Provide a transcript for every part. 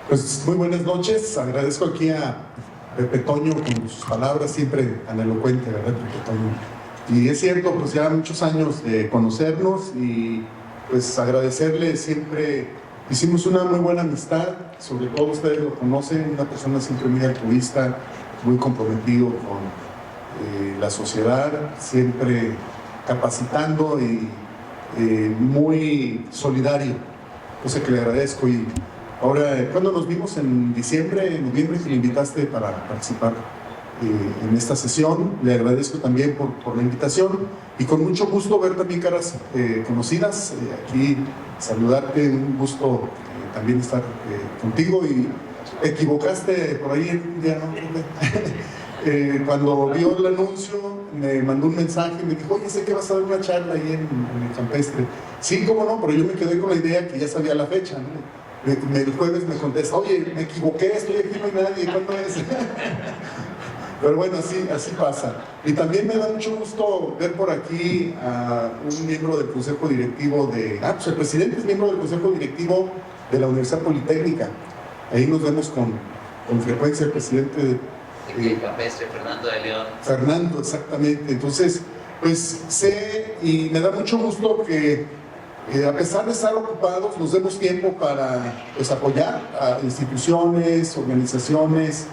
Pues muy buenas noches, agradezco aquí a Pepe Toño con sus palabras, siempre tan elocuente, ¿verdad, Pepe Toño? Y es cierto, pues ya muchos años de conocernos y pues agradecerle siempre, hicimos una muy buena amistad, sobre todo ustedes lo conocen, una persona siempre muy altruista, muy comprometido con la sociedad, siempre capacitando y muy solidario, cosa que le agradezco. Y ahora, cuando nos vimos en diciembre, en noviembre, que le invitaste para participar en esta sesión, le agradezco también por la invitación y con mucho gusto ver también caras conocidas, aquí saludarte, un gusto también estar contigo. Y equivocaste por ahí un día, ¿no? Cuando vio el anuncio me mandó un mensaje y me dijo, oye, sé que vas a dar una charla ahí en el Campestre. Sí, cómo no, pero yo me quedé con la idea que ya sabía la fecha, ¿no? El jueves me contesta, oye, me equivoqué, estoy aquí, no hay nadie, ¿cuándo es? Pero bueno, así pasa. Y también me da mucho gusto ver por aquí a un miembro del Consejo Directivo pues el presidente es miembro del Consejo Directivo de la Universidad Politécnica. Ahí nos vemos con frecuencia, el presidente de Campestre, Fernando de León. Fernando, exactamente. Entonces, pues sé y me da mucho gusto que a pesar de estar ocupados, nos demos tiempo para pues, apoyar a instituciones, organizaciones,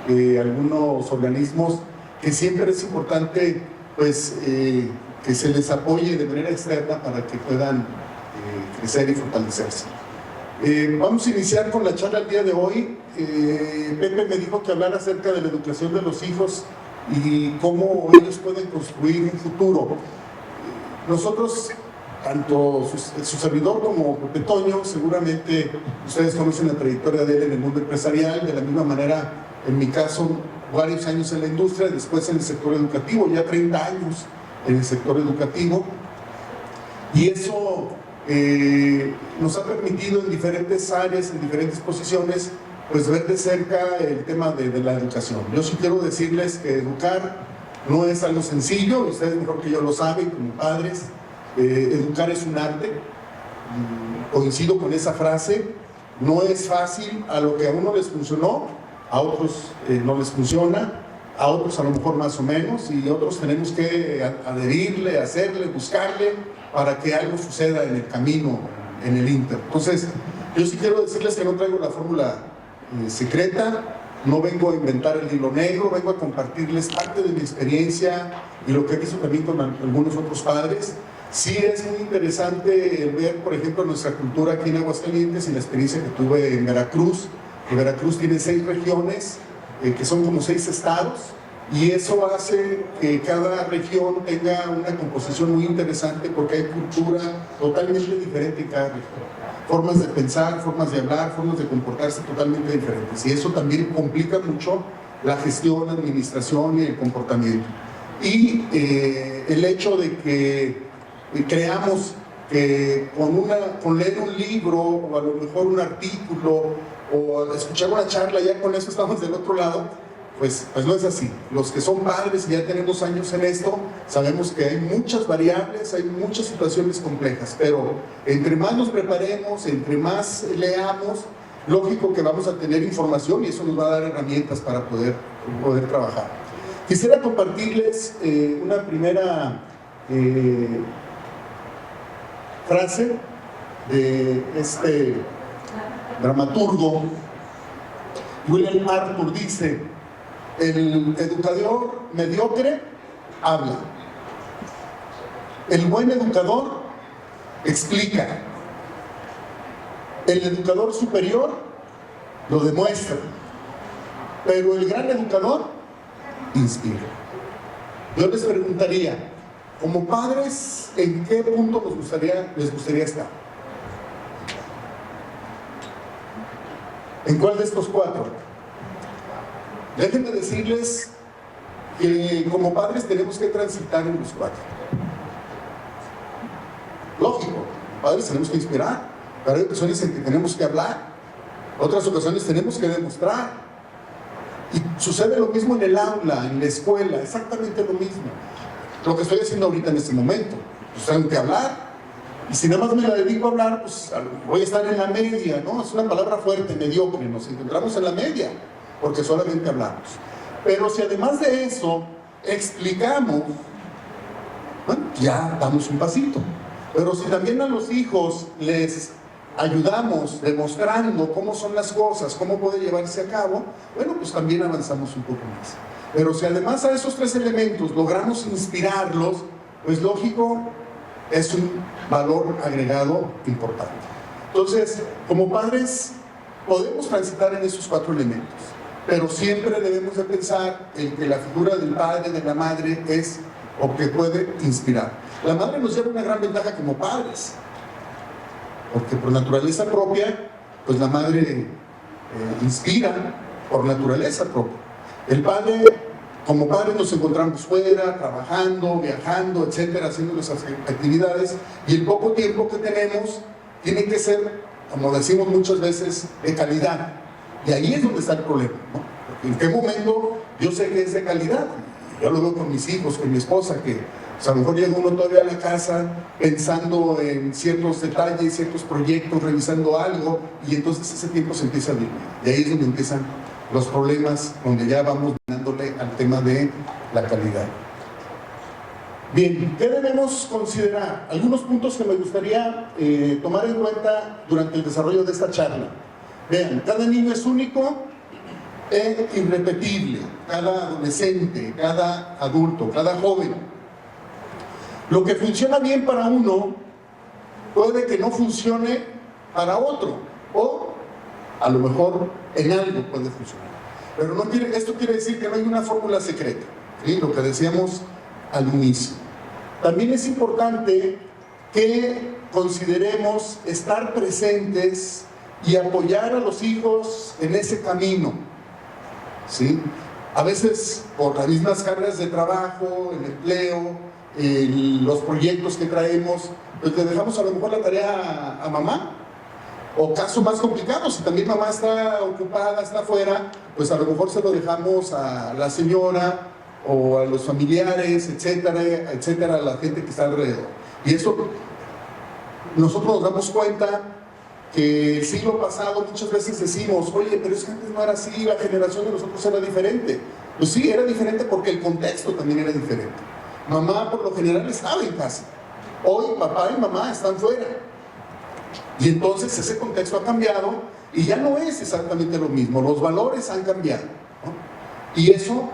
algunos organismos, que siempre es importante pues, que se les apoye de manera externa para que puedan crecer y fortalecerse. Vamos a iniciar con la charla el día de hoy. Pepe me dijo que hablara acerca de la educación de los hijos y cómo ellos pueden construir un futuro. Nosotros, tanto su servidor como Pepe Toño, seguramente ustedes conocen la trayectoria de él en el mundo empresarial, de la misma manera, en mi caso, varios años en la industria, después en el sector educativo, ya 30 años en el sector educativo, y eso nos ha permitido en diferentes áreas, en diferentes posiciones, pues ver de cerca el tema de la educación. Yo sí quiero decirles que educar no es algo sencillo, ustedes mejor que yo lo saben como padres. Educar es un arte, coincido con esa frase, no es fácil, a lo que a uno les funcionó, a otros no les funciona, a otros a lo mejor más o menos, y otros tenemos que adherirle, hacerle, buscarle, para que algo suceda en el camino, en el inter. Entonces, yo sí quiero decirles que no traigo la fórmula secreta, no vengo a inventar el hilo negro, vengo a compartirles parte de mi experiencia y lo que he visto también con algunos otros padres. Sí es muy interesante ver, por ejemplo, nuestra cultura aquí en Aguascalientes y la experiencia que tuve en Veracruz. Que Veracruz tiene 6 regiones, que son como 6 estados, y eso hace que cada región tenga una composición muy interesante porque hay cultura totalmente diferente en cada región. Formas de pensar, formas de hablar, formas de comportarse totalmente diferentes. Y eso también complica mucho la gestión, la administración y el comportamiento. Y el hecho de que creamos que con leer un libro o a lo mejor un artículo o escuchar una charla, ya con eso estamos del otro lado, pues no es así. Los que son padres y ya tenemos años en esto, sabemos que hay muchas variables, hay muchas situaciones complejas, pero entre más nos preparemos, entre más leamos, lógico que vamos a tener información y eso nos va a dar herramientas para poder trabajar. Quisiera compartirles una primera frase de este dramaturgo. William Arthur dice: el educador mediocre habla, el buen educador explica, el educador superior lo demuestra, pero el gran educador inspira. Yo les preguntaría, como padres, ¿en qué punto les gustaría estar? ¿En cuál de estos 4? Déjenme decirles que como padres tenemos que transitar en los 4. Lógico, como padres tenemos que inspirar, pero hay ocasiones en que tenemos que hablar, otras ocasiones tenemos que demostrar. Y sucede lo mismo en el aula, en la escuela, exactamente lo mismo. Lo que estoy haciendo ahorita en este momento, pues tengo que hablar, Y si nada más me la dedico a hablar, pues voy a estar en la media, ¿no? Es una palabra fuerte, mediocre, nos encontramos en la media, porque solamente hablamos. Pero si además de eso explicamos, bueno, ya damos un pasito. Pero si también a los hijos les ayudamos demostrando cómo son las cosas, cómo puede llevarse a cabo, bueno, pues también avanzamos un poco más. Pero si además a esos tres elementos logramos inspirarlos, pues lógico, es un valor agregado importante. Entonces, como padres, podemos transitar en esos cuatro elementos, pero siempre debemos de pensar en que la figura del padre, de la madre, es o que puede inspirar. La madre nos lleva una gran ventaja como padres, porque por naturaleza propia, pues la madre inspira por naturaleza propia. El padre, como padre nos encontramos fuera, trabajando, viajando, etcétera, haciendo nuestras actividades, y el poco tiempo que tenemos tiene que ser, como decimos muchas veces, de calidad. Y ahí es donde está el problema, ¿no? Porque en qué momento yo sé que es de calidad. Yo lo veo con mis hijos, con mi esposa, que pues, a lo mejor llega uno todavía a la casa pensando en ciertos detalles, ciertos proyectos, revisando algo, y entonces ese tiempo se empieza a diluir. Y ahí es donde empiezan los problemas, donde ya vamos dándole al tema de la calidad. Bien, ¿qué debemos considerar? Algunos puntos que me gustaría tomar en cuenta durante el desarrollo de esta charla. Vean, cada niño es único e irrepetible, cada adolescente, cada adulto, cada joven. Lo que funciona bien para uno puede que no funcione para otro, o a lo mejor en algo puede funcionar. Pero no quiere, esto quiere decir que no hay una fórmula secreta, ¿sí? Lo que decíamos al inicio. También es importante que consideremos estar presentes y apoyar a los hijos en ese camino, ¿sí? A veces por las mismas cargas de trabajo, el empleo, los proyectos que traemos, pues le dejamos a lo mejor la tarea a mamá. O caso más complicado, si también mamá está ocupada, está afuera, pues a lo mejor se lo dejamos a la señora o a los familiares, etcétera, etcétera, a la gente que está alrededor. Y eso nosotros nos damos cuenta que el siglo pasado muchas veces decimos, oye, pero es que antes no era así, la generación de nosotros era diferente. Pues sí, era diferente porque el contexto también era diferente. Mamá por lo general estaba en casa. Hoy papá y mamá están fuera. Y entonces ese contexto ha cambiado y ya no es exactamente lo mismo. Los valores han cambiado, ¿no? Y eso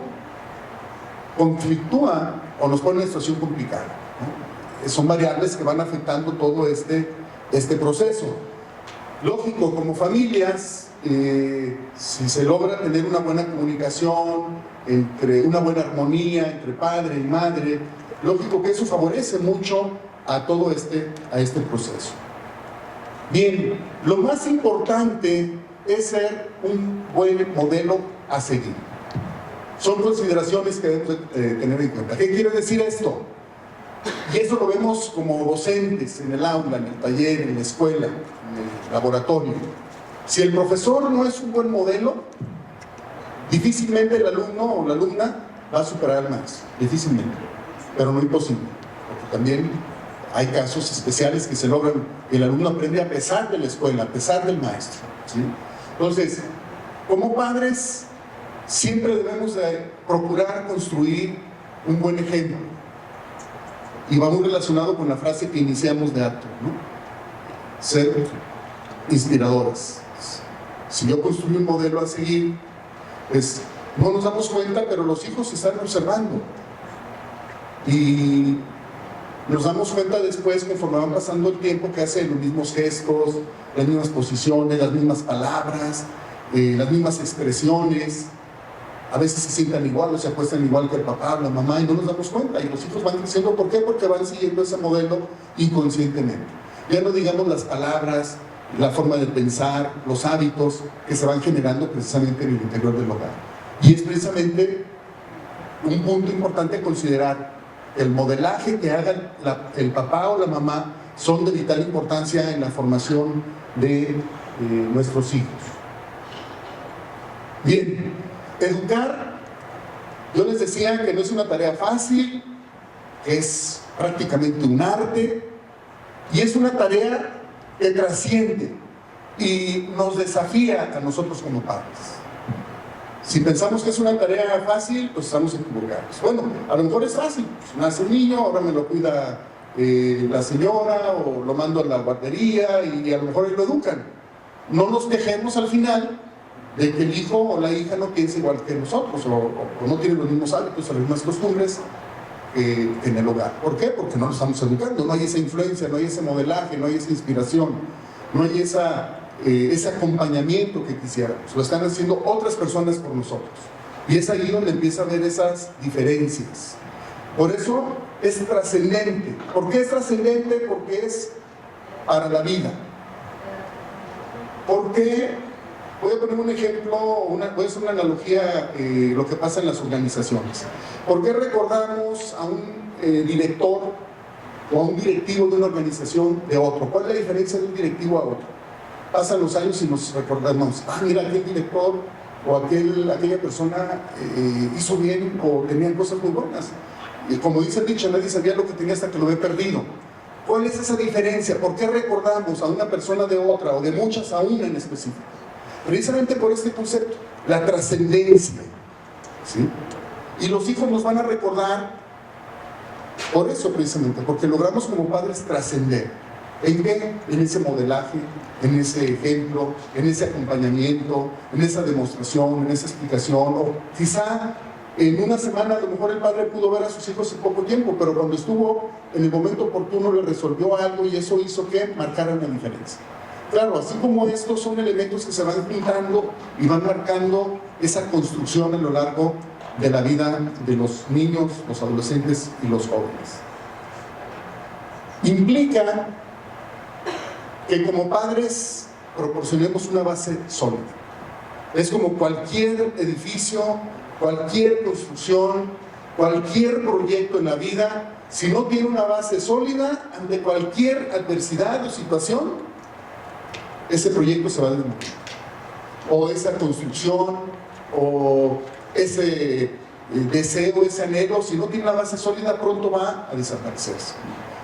conflictúa o nos pone en una situación complicada, ¿no? Son variables que van afectando todo este proceso. Lógico, como familias, si se logra tener una buena comunicación, una buena armonía entre padre y madre, lógico que eso favorece mucho a todo este proceso. Bien, lo más importante es ser un buen modelo a seguir. Son consideraciones que debemos tener en cuenta. ¿Qué quiere decir esto? Y eso lo vemos como docentes en el aula, en el taller, en la escuela, en el laboratorio. Si el profesor no es un buen modelo, difícilmente el alumno o la alumna va a superar al maestro. Difícilmente, pero no imposible. Porque también hay casos especiales que se logran, el alumno aprende a pesar de la escuela, a pesar del maestro, ¿sí? Entonces, como padres, siempre debemos de procurar construir un buen ejemplo. Y va muy relacionado con la frase que iniciamos de acto, ¿no? Ser inspiradoras. Si yo construyo un modelo a seguir, pues no nos damos cuenta, pero los hijos están observando. Y nos damos cuenta después, conforme van pasando el tiempo, que hacen los mismos gestos, las mismas posiciones, las mismas palabras, las mismas expresiones. A veces se sientan igual o se acuestan igual que el papá o la mamá y no nos damos cuenta. Y los hijos van creciendo. ¿Por qué? Porque van siguiendo ese modelo inconscientemente. Ya no digamos las palabras, la forma de pensar, los hábitos que se van generando precisamente en el interior del hogar. Y es precisamente un punto importante considerar. El modelaje que haga el papá o la mamá son de vital importancia en la formación de nuestros hijos. Bien, educar, yo les decía que no es una tarea fácil, que es prácticamente un arte, Y es una tarea que trasciende y nos desafía a nosotros como padres. Si pensamos que es una tarea fácil, pues estamos equivocados. Bueno, a lo mejor es fácil, pues nace un niño, ahora me lo cuida la señora o lo mando a la guardería y a lo mejor ahí lo educan. No nos quejemos al final de que el hijo o la hija no piensa igual que nosotros o no tiene los mismos hábitos o las mismas costumbres que en el hogar. ¿Por qué? Porque no lo estamos educando, no hay esa influencia, no hay ese modelaje, no hay esa inspiración, no hay ese acompañamiento que quisiéramos. Lo están haciendo otras personas por nosotros. Y es ahí donde empieza a haber esas diferencias. Por eso es trascendente. ¿Por qué es trascendente? Porque es para la vida. Porque, voy a poner un ejemplo, voy a hacer una analogía, lo que pasa en las organizaciones. ¿Por qué recordamos a un director o a un directivo de una organización de otro? ¿Cuál es la diferencia de un directivo a otro? Pasan los años y nos recordamos, mira, aquel director o aquella persona hizo bien o tenían cosas muy buenas. Y como dice el dicho, nadie sabía lo que tenía hasta que lo había perdido. ¿Cuál es esa diferencia? ¿Por qué recordamos a una persona de otra o de muchas a una en específico? Precisamente por este concepto, la trascendencia, ¿sí? Y los hijos nos van a recordar por eso precisamente, porque logramos como padres trascender. ¿En qué? En ese modelaje, en ese ejemplo, en ese acompañamiento, en esa demostración, en esa explicación. O quizá en una semana a lo mejor el padre pudo ver a sus hijos en poco tiempo, pero cuando estuvo en el momento oportuno le resolvió algo y eso hizo que marcaran la diferencia. Claro, así como estos son elementos que se van juntando y van marcando esa construcción a lo largo de la vida de los niños, los adolescentes y los jóvenes. Implica que como padres proporcionemos una base sólida. Es como cualquier edificio, cualquier construcción, cualquier proyecto en la vida, si no tiene una base sólida, ante cualquier adversidad o situación, ese proyecto se va a desmorontar. O esa construcción, o ese deseo, ese anhelo, si no tiene una base sólida, pronto va a desaparecerse.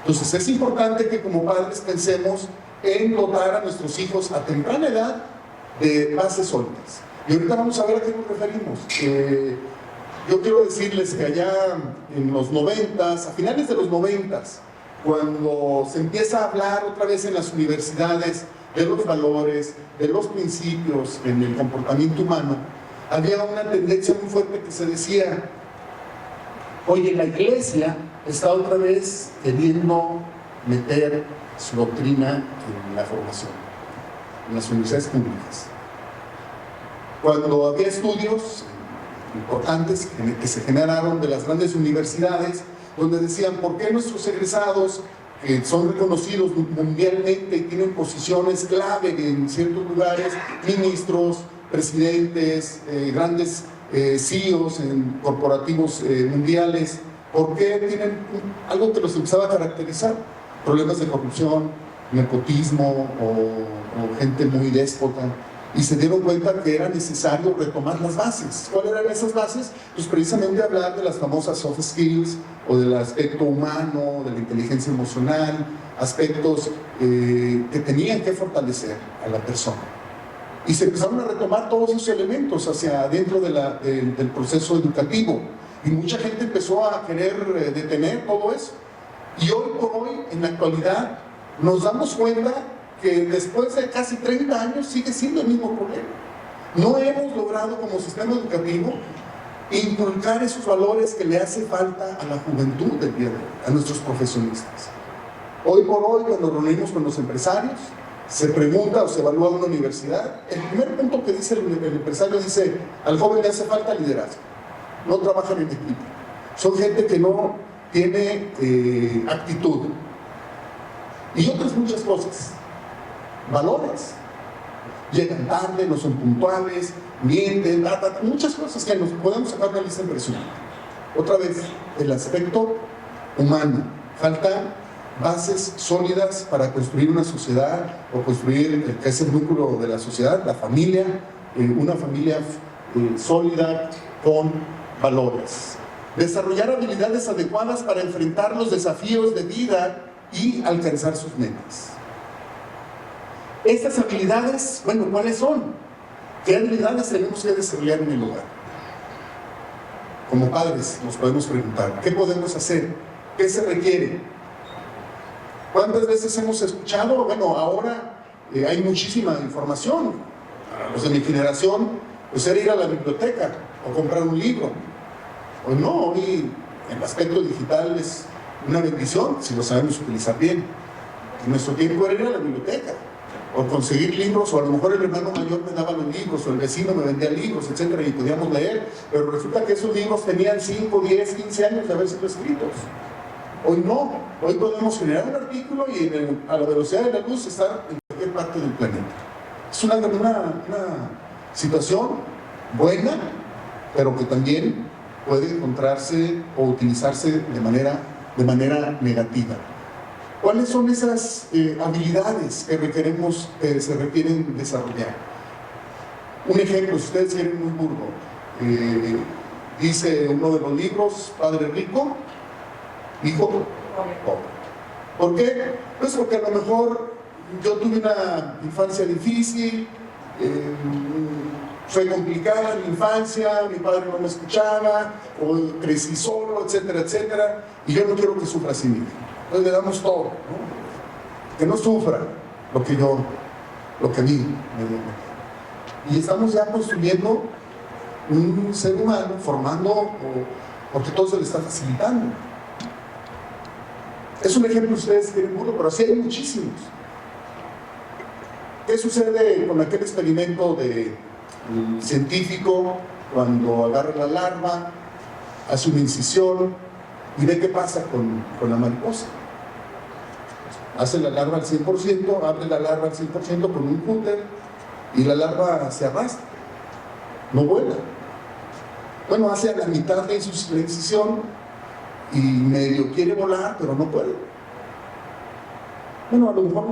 Entonces es importante que como padres pensemos en dotar a nuestros hijos a temprana edad de bases sólidas. Y ahorita vamos a ver a qué nos referimos. Yo quiero decirles que allá en los 90s, a finales de los 90s, cuando se empieza a hablar otra vez en las universidades de los valores, de los principios en el comportamiento humano, había una tendencia muy fuerte que se decía, oye, la iglesia está otra vez queriendo meter su doctrina en la formación, en las universidades públicas. Cuando había estudios importantes que se generaron de las grandes universidades, donde decían, ¿por qué nuestros egresados, que son reconocidos mundialmente y tienen posiciones clave en ciertos lugares, ministros, presidentes, grandes CEOs en corporativos mundiales, ¿por qué tienen algo que los empezaba a caracterizar? Problemas de corrupción, nepotismo o gente muy déspota. Y se dieron cuenta que era necesario retomar las bases. ¿Cuáles eran esas bases? Pues precisamente hablar de las famosas soft skills o del aspecto humano, de la inteligencia emocional, aspectos que tenían que fortalecer a la persona. Y se empezaron a retomar todos esos elementos hacia adentro del proceso educativo. Y mucha gente empezó a querer detener todo eso. Y hoy por hoy, en la actualidad, nos damos cuenta que después de casi 30 años sigue siendo el mismo problema. No hemos logrado como sistema educativo inculcar esos valores que le hace falta a la juventud del día de hoy, a nuestros profesionistas. Hoy por hoy, cuando nos reunimos con los empresarios, se pregunta o se evalúa una universidad, el primer punto que dice el empresario dice, al joven le hace falta liderazgo, no trabajan en equipo, son gente que no tiene actitud y otras muchas cosas. Valores, llegan tarde, no son puntuales, mienten, muchas cosas que nos podemos sacar una lista impresionante. Otra vez, el aspecto humano, faltan bases sólidas para construir una sociedad o construir que es el núcleo de la sociedad, la familia, una familia sólida con valores. Desarrollar habilidades adecuadas para enfrentar los desafíos de vida y alcanzar sus metas. Estas habilidades, bueno, ¿cuáles son? ¿Qué habilidades tenemos que desarrollar en el hogar? Como padres nos podemos preguntar, ¿qué podemos hacer? ¿Qué se requiere? ¿Cuántas veces hemos escuchado? Bueno, ahora hay muchísima información. Para los de mi generación, pues era ir a la biblioteca o comprar un libro. Hoy no, hoy el aspecto digital es una bendición si lo sabemos utilizar bien. En nuestro tiempo era ir a la biblioteca o conseguir libros, o a lo mejor el hermano mayor me daba los libros, o el vecino me vendía libros, etcétera, y podíamos leer, pero resulta que esos libros tenían 5, 10, 15 años de haber sido escritos. Hoy no, hoy podemos generar un artículo y a la velocidad de la luz estar en cualquier parte del planeta. Es una situación buena, pero que también puede encontrarse o utilizarse de manera negativa. ¿Cuáles son esas habilidades que se requieren desarrollar? Un ejemplo, si ustedes quieren un burdo, dice uno de los libros, Padre Rico, Hijo Pobre. ¿Por qué? Pues porque a lo mejor yo tuve una infancia difícil, fue complicada mi infancia, mi padre no me escuchaba, o crecí solo, etcétera, etcétera, y yo no quiero que sufra así mi hijo. Entonces le damos todo, ¿no? Que no sufra lo que vi. Y estamos ya construyendo un ser humano, formando, porque todo se le está facilitando. Es un ejemplo, ustedes quieren burdo, pero así hay muchísimos. ¿Qué sucede con aquel experimento científico cuando agarra la larva, hace una incisión y ve qué pasa con la mariposa? Hace la larva al 100%, abre la larva al 100% con un cúter y la larva se arrastra, no vuela. Bueno, hace a la mitad de la incisión y medio quiere volar, pero no puede. Bueno, a lo mejor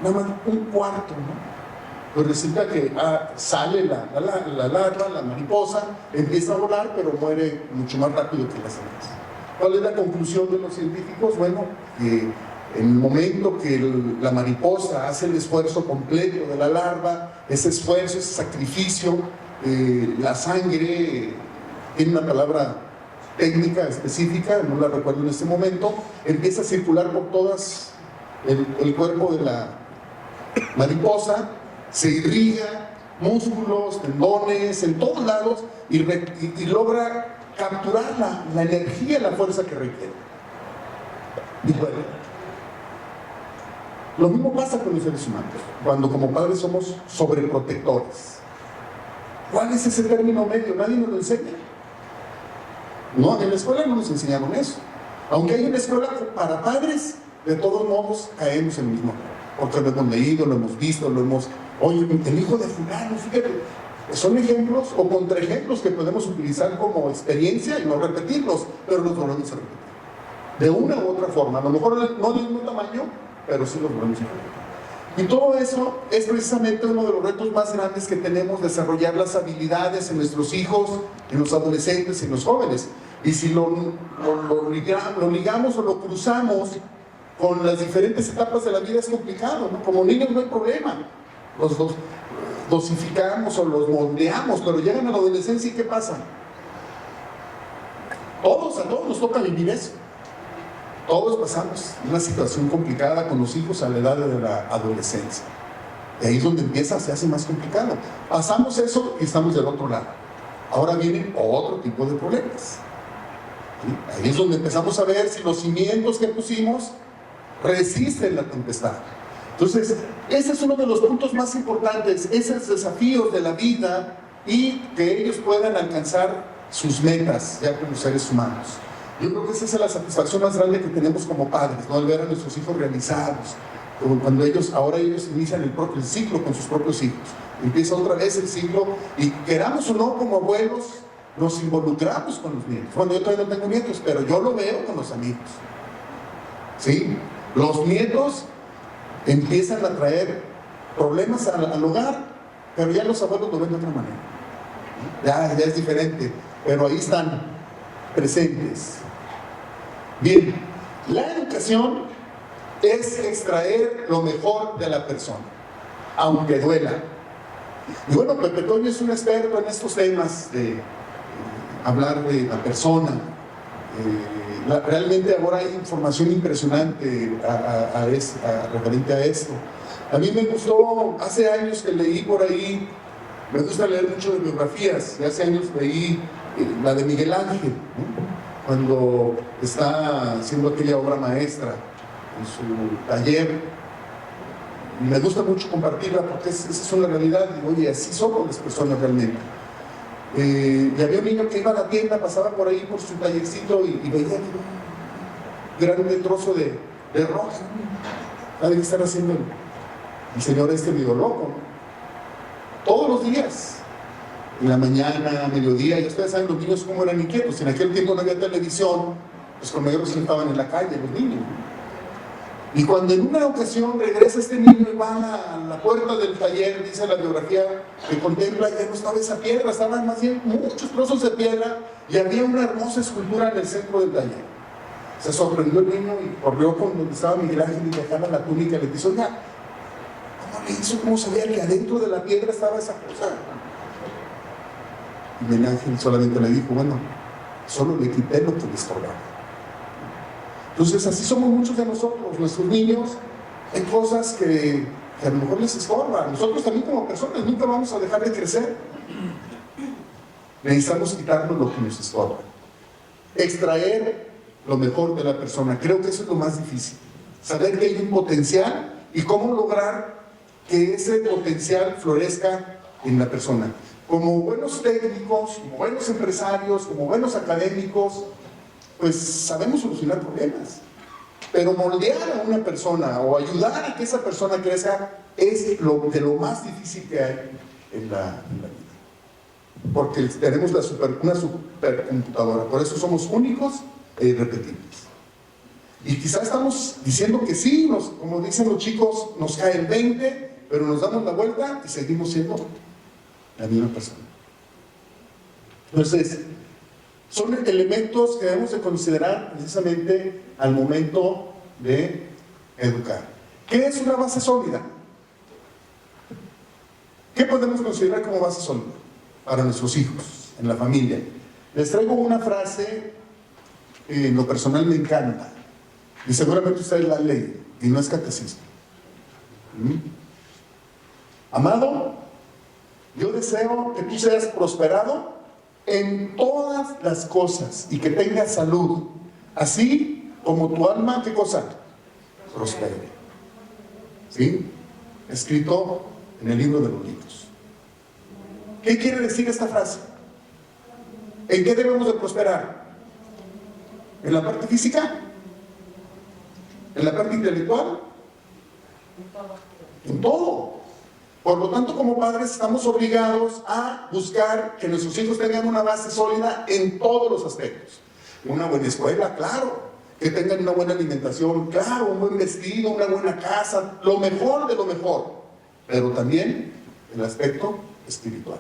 nada más un cuarto, ¿no? Pues resulta que sale la larva, la mariposa, empieza a volar, pero muere mucho más rápido que las demás. ¿Cuál es la conclusión de los científicos? Bueno, que en el momento que la mariposa hace el esfuerzo completo de la larva, ese esfuerzo, ese sacrificio, la sangre, tiene una palabra técnica específica, no la recuerdo en este momento, empieza a circular por todas el cuerpo de la mariposa, se irriga, músculos, tendones, en todos lados, y logra capturar la energía y la fuerza que requiere. Y bueno, lo mismo pasa con los seres humanos, cuando como padres somos sobreprotectores. ¿Cuál es ese término medio? Nadie nos lo enseña. No, en la escuela no nos enseñaron eso. Aunque hay una escuela para padres, de todos modos caemos en el mismo error. Porque lo hemos leído, lo hemos visto, oye, el hijo de fulano, fíjate. Son ejemplos o contraejemplos que podemos utilizar como experiencia y no repetirlos, pero los volvemos a repetir. De una u otra forma, a lo mejor no del mismo tamaño, pero sí los volvemos a repetir. Y todo eso es precisamente uno de los retos más grandes que tenemos, desarrollar las habilidades en nuestros hijos, en los adolescentes, en los jóvenes. Y si lo ligamos o lo cruzamos con las diferentes etapas de la vida es complicado, ¿no? Como niños no hay problema, los dosificamos o los moldeamos, pero llegan a la adolescencia y ¿qué pasa? A todos nos toca vivir eso. Todos pasamos una situación complicada con los hijos a la edad de la adolescencia. Y ahí es donde se hace más complicado. Pasamos eso y estamos del otro lado. Ahora vienen otro tipo de problemas. ¿Sí? Ahí es donde empezamos a ver si los cimientos que pusimos resisten la tempestad. Entonces, ese es uno de los puntos más importantes, esos desafíos de la vida y que ellos puedan alcanzar sus metas ya como seres humanos. Yo creo que esa es la satisfacción más grande que tenemos como padres, ¿no? El ver a nuestros hijos realizados, cuando ahora ellos inician el ciclo con sus propios hijos. Empieza otra vez el ciclo y queramos o no como abuelos, nos involucramos con los nietos. Bueno, yo todavía no tengo nietos, pero yo lo veo con los amigos. ¿Sí? Los nietos empiezan a traer problemas al hogar, pero ya los abuelos lo ven de otra manera. Ya es diferente, pero ahí están presentes. Bien, la educación es extraer lo mejor de la persona, aunque duela. Y bueno, Pepe Toño es un experto en estos temas de hablar de la persona. Realmente ahora hay información impresionante referente a esto. A mí me gustó, hace años que leí por ahí, me gusta leer mucho de biografías, y hace años leí la de Miguel Ángel, ¿no? Cuando está haciendo aquella obra maestra en su taller. Me gusta mucho compartirla porque esa es una realidad, y oye, así somos las personas realmente. Y había un niño que iba a la tienda, pasaba por ahí por su tallercito y veía un grande trozo de rosa. ¿Sabe qué estar haciendo el señor medio loco, ¿no? Todos los días, en la mañana, a mediodía, y ustedes saben los niños cómo eran inquietos. En aquel tiempo no había televisión, pues con ellos se estaban en la calle los niños, ¿no? Y cuando en una ocasión regresa este niño y va a la puerta del taller, dice la biografía, que contempla, ya no estaba esa piedra, estaban más bien muchos trozos de piedra y había una hermosa escultura en el centro del taller. Se sorprendió el niño y corrió con donde estaba Miguel Ángel y le dejaba la túnica y le dice, oiga, ¿cómo le hizo? ¿Cómo sabía que adentro de la piedra estaba esa cosa? Y Miguel Ángel solamente le dijo, bueno, solo le quité lo que le estorbaba. Entonces así somos muchos de nosotros, nuestros niños, hay cosas que a lo mejor les estorban. Nosotros también como personas nunca vamos a dejar de crecer. Necesitamos quitarnos lo que nos estorba. Extraer lo mejor de la persona. Creo que eso es lo más difícil. Saber que hay un potencial y cómo lograr que ese potencial florezca en la persona. Como buenos técnicos, como buenos empresarios, como buenos académicos, pues sabemos solucionar problemas, pero moldear a una persona o ayudar a que esa persona crezca es de lo más difícil que hay en la vida, porque tenemos una supercomputadora, por eso somos únicos e irrepetibles. Y quizás estamos diciendo que sí, como dicen los chicos, nos cae el 20, pero nos damos la vuelta y seguimos siendo la misma persona. Entonces, son elementos que debemos de considerar precisamente al momento de educar. ¿Qué es una base sólida? ¿Qué podemos considerar como base sólida para nuestros hijos, en la familia? Les traigo una frase que en lo personal me encanta, y seguramente ustedes la leen, y no es catecismo. Amado, yo deseo que tú seas prosperado en todas las cosas y que tengas salud, así como tu alma, ¿qué cosa? Prospere. ¿Sí? Escrito en el libro de los libros. ¿Qué quiere decir esta frase? ¿En qué debemos de prosperar? ¿En la parte física? ¿En la parte intelectual? En todo. Por lo tanto, como padres estamos obligados a buscar que nuestros hijos tengan una base sólida en todos los aspectos. Una buena escuela, claro. Que tengan una buena alimentación, claro. Un buen vestido, una buena casa, lo mejor de lo mejor. Pero también el aspecto espiritual.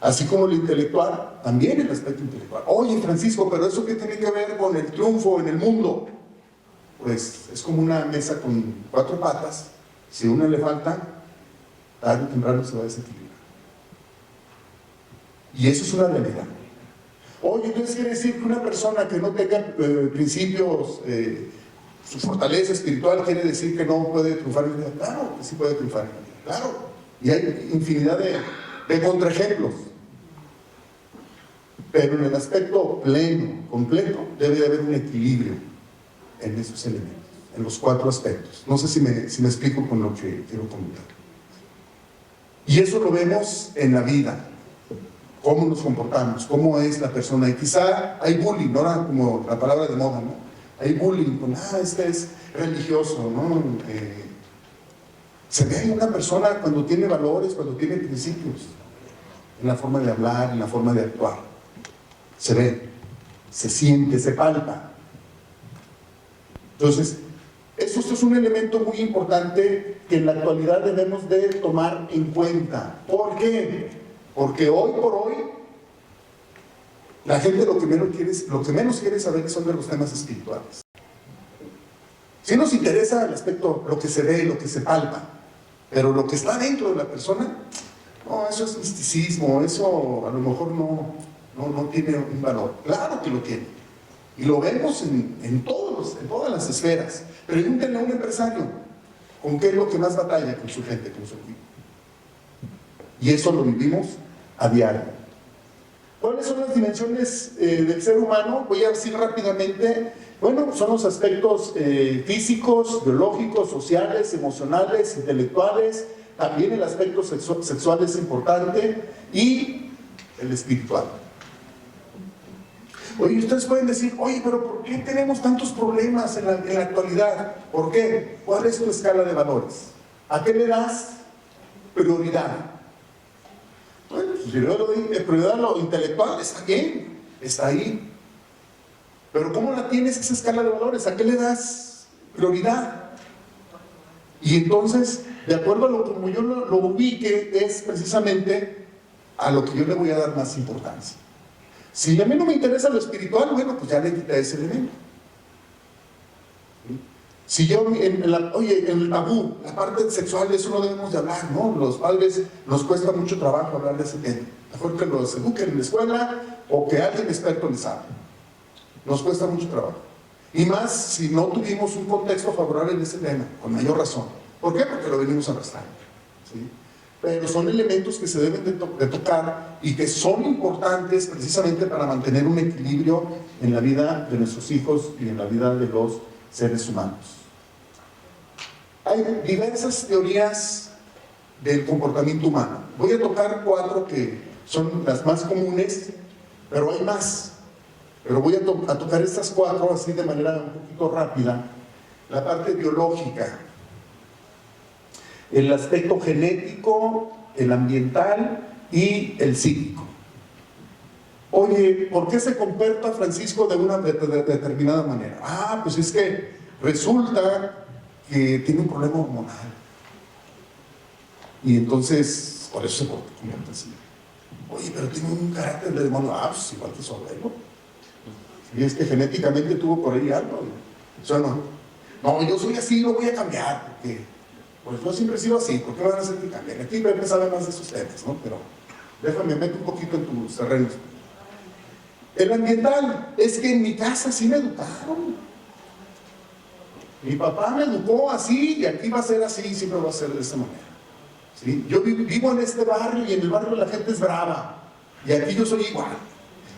Así como el intelectual, también el aspecto intelectual. Oye, Francisco, pero ¿eso qué tiene que ver con el triunfo en el mundo? Pues es como una mesa con 4 patas. Si a una le falta, tarde o temprano se va a desequilibrar. Y eso es una realidad. Oye, entonces quiere decir que una persona que no tenga principios, su fortaleza espiritual, quiere decir que no puede triunfar en la vida. Claro que sí puede triunfar en la vida, claro. Y hay infinidad de contraejemplos. Pero en el aspecto pleno, completo, debe de haber un equilibrio en esos elementos, en los 4 aspectos. No sé si me explico con lo que quiero comentar. Y eso lo vemos en la vida, cómo nos comportamos, cómo es la persona. Y quizá hay bullying, ¿no? Como la palabra de moda, ¿no? Hay bullying, con, este es religioso, ¿no? Se ve en una persona cuando tiene valores, cuando tiene principios, en la forma de hablar, en la forma de actuar. Se ve, se siente, se palpa. Entonces, esto es un elemento muy importante que en la actualidad debemos de tomar en cuenta. ¿Por qué? Porque hoy por hoy la gente lo que menos quiere saber son de los temas espirituales. Sí nos interesa el aspecto, lo que se ve, lo que se palpa, pero lo que está dentro de la persona, no, eso es misticismo, eso a lo mejor no tiene un valor. Claro que lo tiene. Y lo vemos en todas las esferas. Pregúntenle a un empresario, ¿con qué es lo que más batalla con su gente, con su equipo? Y eso lo vivimos a diario. ¿Cuáles son las dimensiones del ser humano? Voy a decir rápidamente. Bueno, son los aspectos físicos, biológicos, sociales, emocionales, intelectuales. También el aspecto sexual es importante, y el espiritual. Oye, ustedes pueden decir, oye, pero ¿por qué tenemos tantos problemas en la actualidad? ¿Por qué? ¿Cuál es tu escala de valores? ¿A qué le das prioridad? Bueno, pues yo le doy prioridad a lo intelectual, está bien, está ahí. Pero ¿cómo la tienes esa escala de valores? ¿A qué le das prioridad? Y entonces, de acuerdo a lo como yo lo ubique, es precisamente a lo que yo le voy a dar más importancia. Si a mí no me interesa lo espiritual, bueno, pues ya le quité ese elemento. Si yo, en el tabú, la parte sexual, de eso no debemos de hablar, ¿no? Los padres nos cuesta mucho trabajo hablar de ese tema. Mejor que los eduquen en la escuela o que alguien experto les hable. Nos cuesta mucho trabajo. Y más si no tuvimos un contexto favorable en ese tema, con mayor razón. ¿Por qué? Porque lo venimos arrastrando, ¿sí? Pero son elementos que se deben de tocar y que son importantes precisamente para mantener un equilibrio en la vida de nuestros hijos y en la vida de los seres humanos. Hay diversas teorías del comportamiento humano. Voy a tocar 4 que son las más comunes, pero hay más. Pero voy a tocar estas 4 así de manera un poquito rápida. La parte biológica, el aspecto genético, el ambiental y el psíquico. Oye, ¿por qué se comporta Francisco de una determinada manera? Ah, pues es que resulta que tiene un problema hormonal. Y entonces, por eso se comporta así. Oye, pero tiene un carácter de demonio. Ah, pues igual que su abuelo. Y es que genéticamente tuvo por ahí algo. ¿Sí no? No, yo soy así, lo voy a cambiar, porque pues yo siempre he sido así. ¿Por qué van a hacer que cambie? Aquí Pepe sabe más de esos temas, ¿no? Pero déjame meter un poquito en tus terrenos. El ambiental, es que en mi casa sí me educaron. Mi papá me educó así, y aquí va a ser así, y siempre va a ser de esta manera, ¿sí? Yo vivo en este barrio, y en el barrio la gente es brava, y aquí yo soy igual.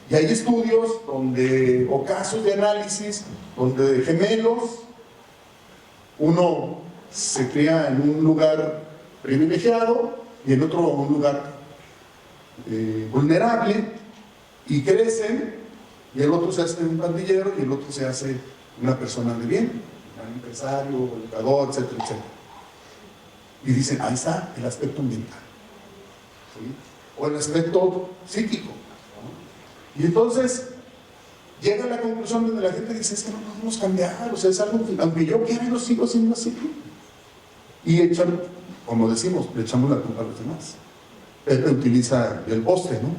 Y hay estudios o casos de análisis donde gemelos, uno se cría en un lugar privilegiado y en otro un lugar vulnerable, y crecen, y el otro se hace un pandillero y el otro se hace una persona de bien, un empresario, educador, etcétera, etcétera. Y dicen, ahí está el aspecto ambiental, ¿sí? O el aspecto psíquico, ¿no? Y entonces llega a la conclusión donde la gente dice, es que no podemos cambiar, o sea, es algo que aunque yo quiera, lo sigo haciendo así. Y echan, como decimos, le echamos la culpa a los demás. Pepe utiliza el poste, ¿no?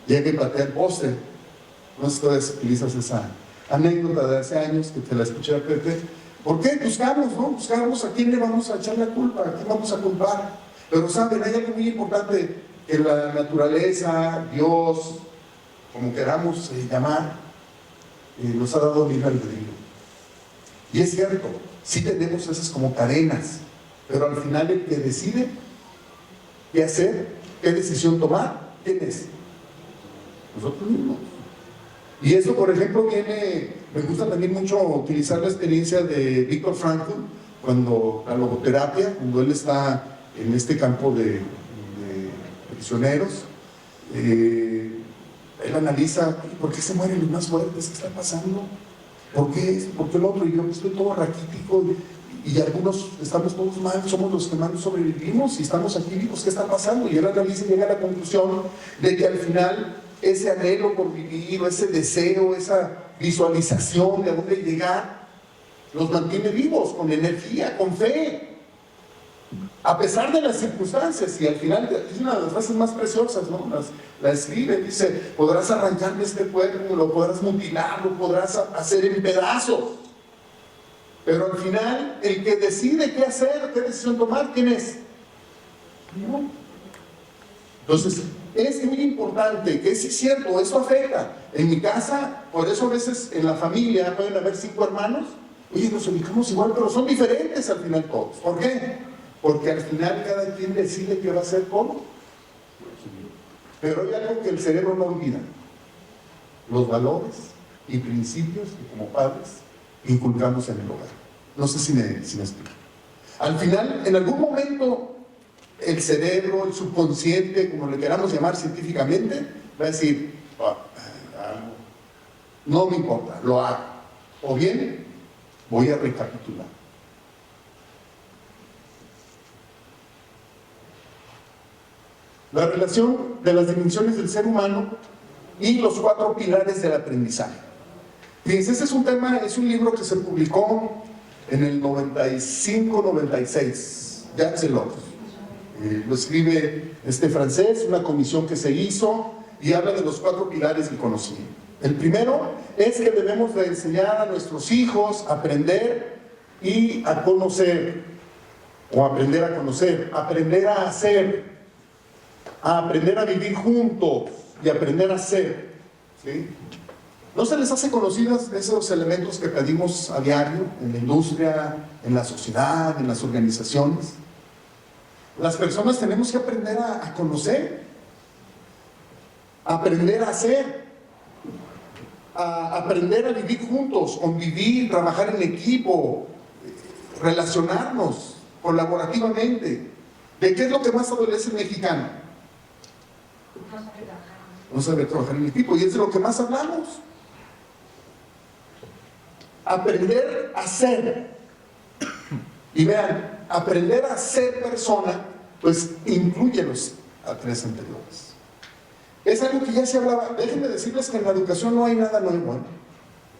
Llega y patea el poste. No sé si todavía utilizas esa anécdota de hace años que te la escuché a Pepe. ¿Por qué? Buscamos, ¿no? Buscamos a quién le vamos a echar la culpa, a quién vamos a culpar. Pero saben, hay algo muy importante, que la naturaleza, Dios, como queramos llamar, nos ha dado libre albedrío. Y es cierto, sí tenemos esas como cadenas, pero al final el que decide qué hacer, qué decisión tomar, ¿quién es? Nosotros mismos. Y esto, por ejemplo, me gusta también mucho utilizar la experiencia de Viktor Frankl, la logoterapia, cuando él está en este campo de prisioneros. Él analiza, ¿por qué se mueren los más fuertes? ¿Qué está pasando? ¿Por qué el otro? Y yo estoy todo raquítico y algunos estamos todos mal, somos los que más sobrevivimos y estamos aquí vivos, ¿qué está pasando? Y él analiza y llega a la conclusión de que al final ese anhelo por vivir, ese deseo, esa visualización de a dónde llegar, los mantiene vivos, con energía, con fe, a pesar de las circunstancias. Y al final es una de las frases más preciosas, ¿no? La escribe, dice, podrás arrancarme este cuerpo, lo podrás mutilar, lo podrás hacer en pedazos, Pero al final, el que decide qué hacer, qué decisión tomar, ¿quién es? No. Entonces, es muy importante que sí es cierto, eso afecta. En mi casa, por eso a veces en la familia pueden haber 5 hermanos, oye, nos ubicamos igual, pero son diferentes al final todos. ¿Por qué? Porque al final cada quien decide qué va a hacer cómo. Pero hay algo que el cerebro no olvida: los valores y principios que como padres inculcamos en el hogar. No sé si me explico. Al final, en algún momento, el cerebro, el subconsciente, como le queramos llamar científicamente, va a decir, no me importa, lo hago. O bien, voy a recapitular. La relación de las dimensiones del ser humano y los 4 pilares del aprendizaje. Fíjense, ese es un tema, es un libro que se publicó en el 95-96, Jacques Delors. Lo escribe este francés, una comisión que se hizo, y habla de los 4 pilares del conocimiento. El primero es que debemos de enseñar a nuestros hijos a aprender y a conocer, o aprender a conocer, aprender a hacer, a aprender a vivir juntos y aprender a ser, ¿sí? ¿No se les hace conocidos esos elementos que pedimos a diario en la industria, en la sociedad, en las organizaciones? Las personas tenemos que aprender a conocer, a aprender a hacer, a aprender a vivir juntos, convivir, trabajar en equipo, relacionarnos colaborativamente. ¿De qué es lo que más adolece el mexicano? No sabe trabajar en equipo, y es de lo que más hablamos. Aprender a ser. Y vean, aprender a ser persona, pues incluye los 3 anteriores. Es algo que ya se hablaba. Déjenme decirles que en la educación no hay nada nuevo, ¿eh?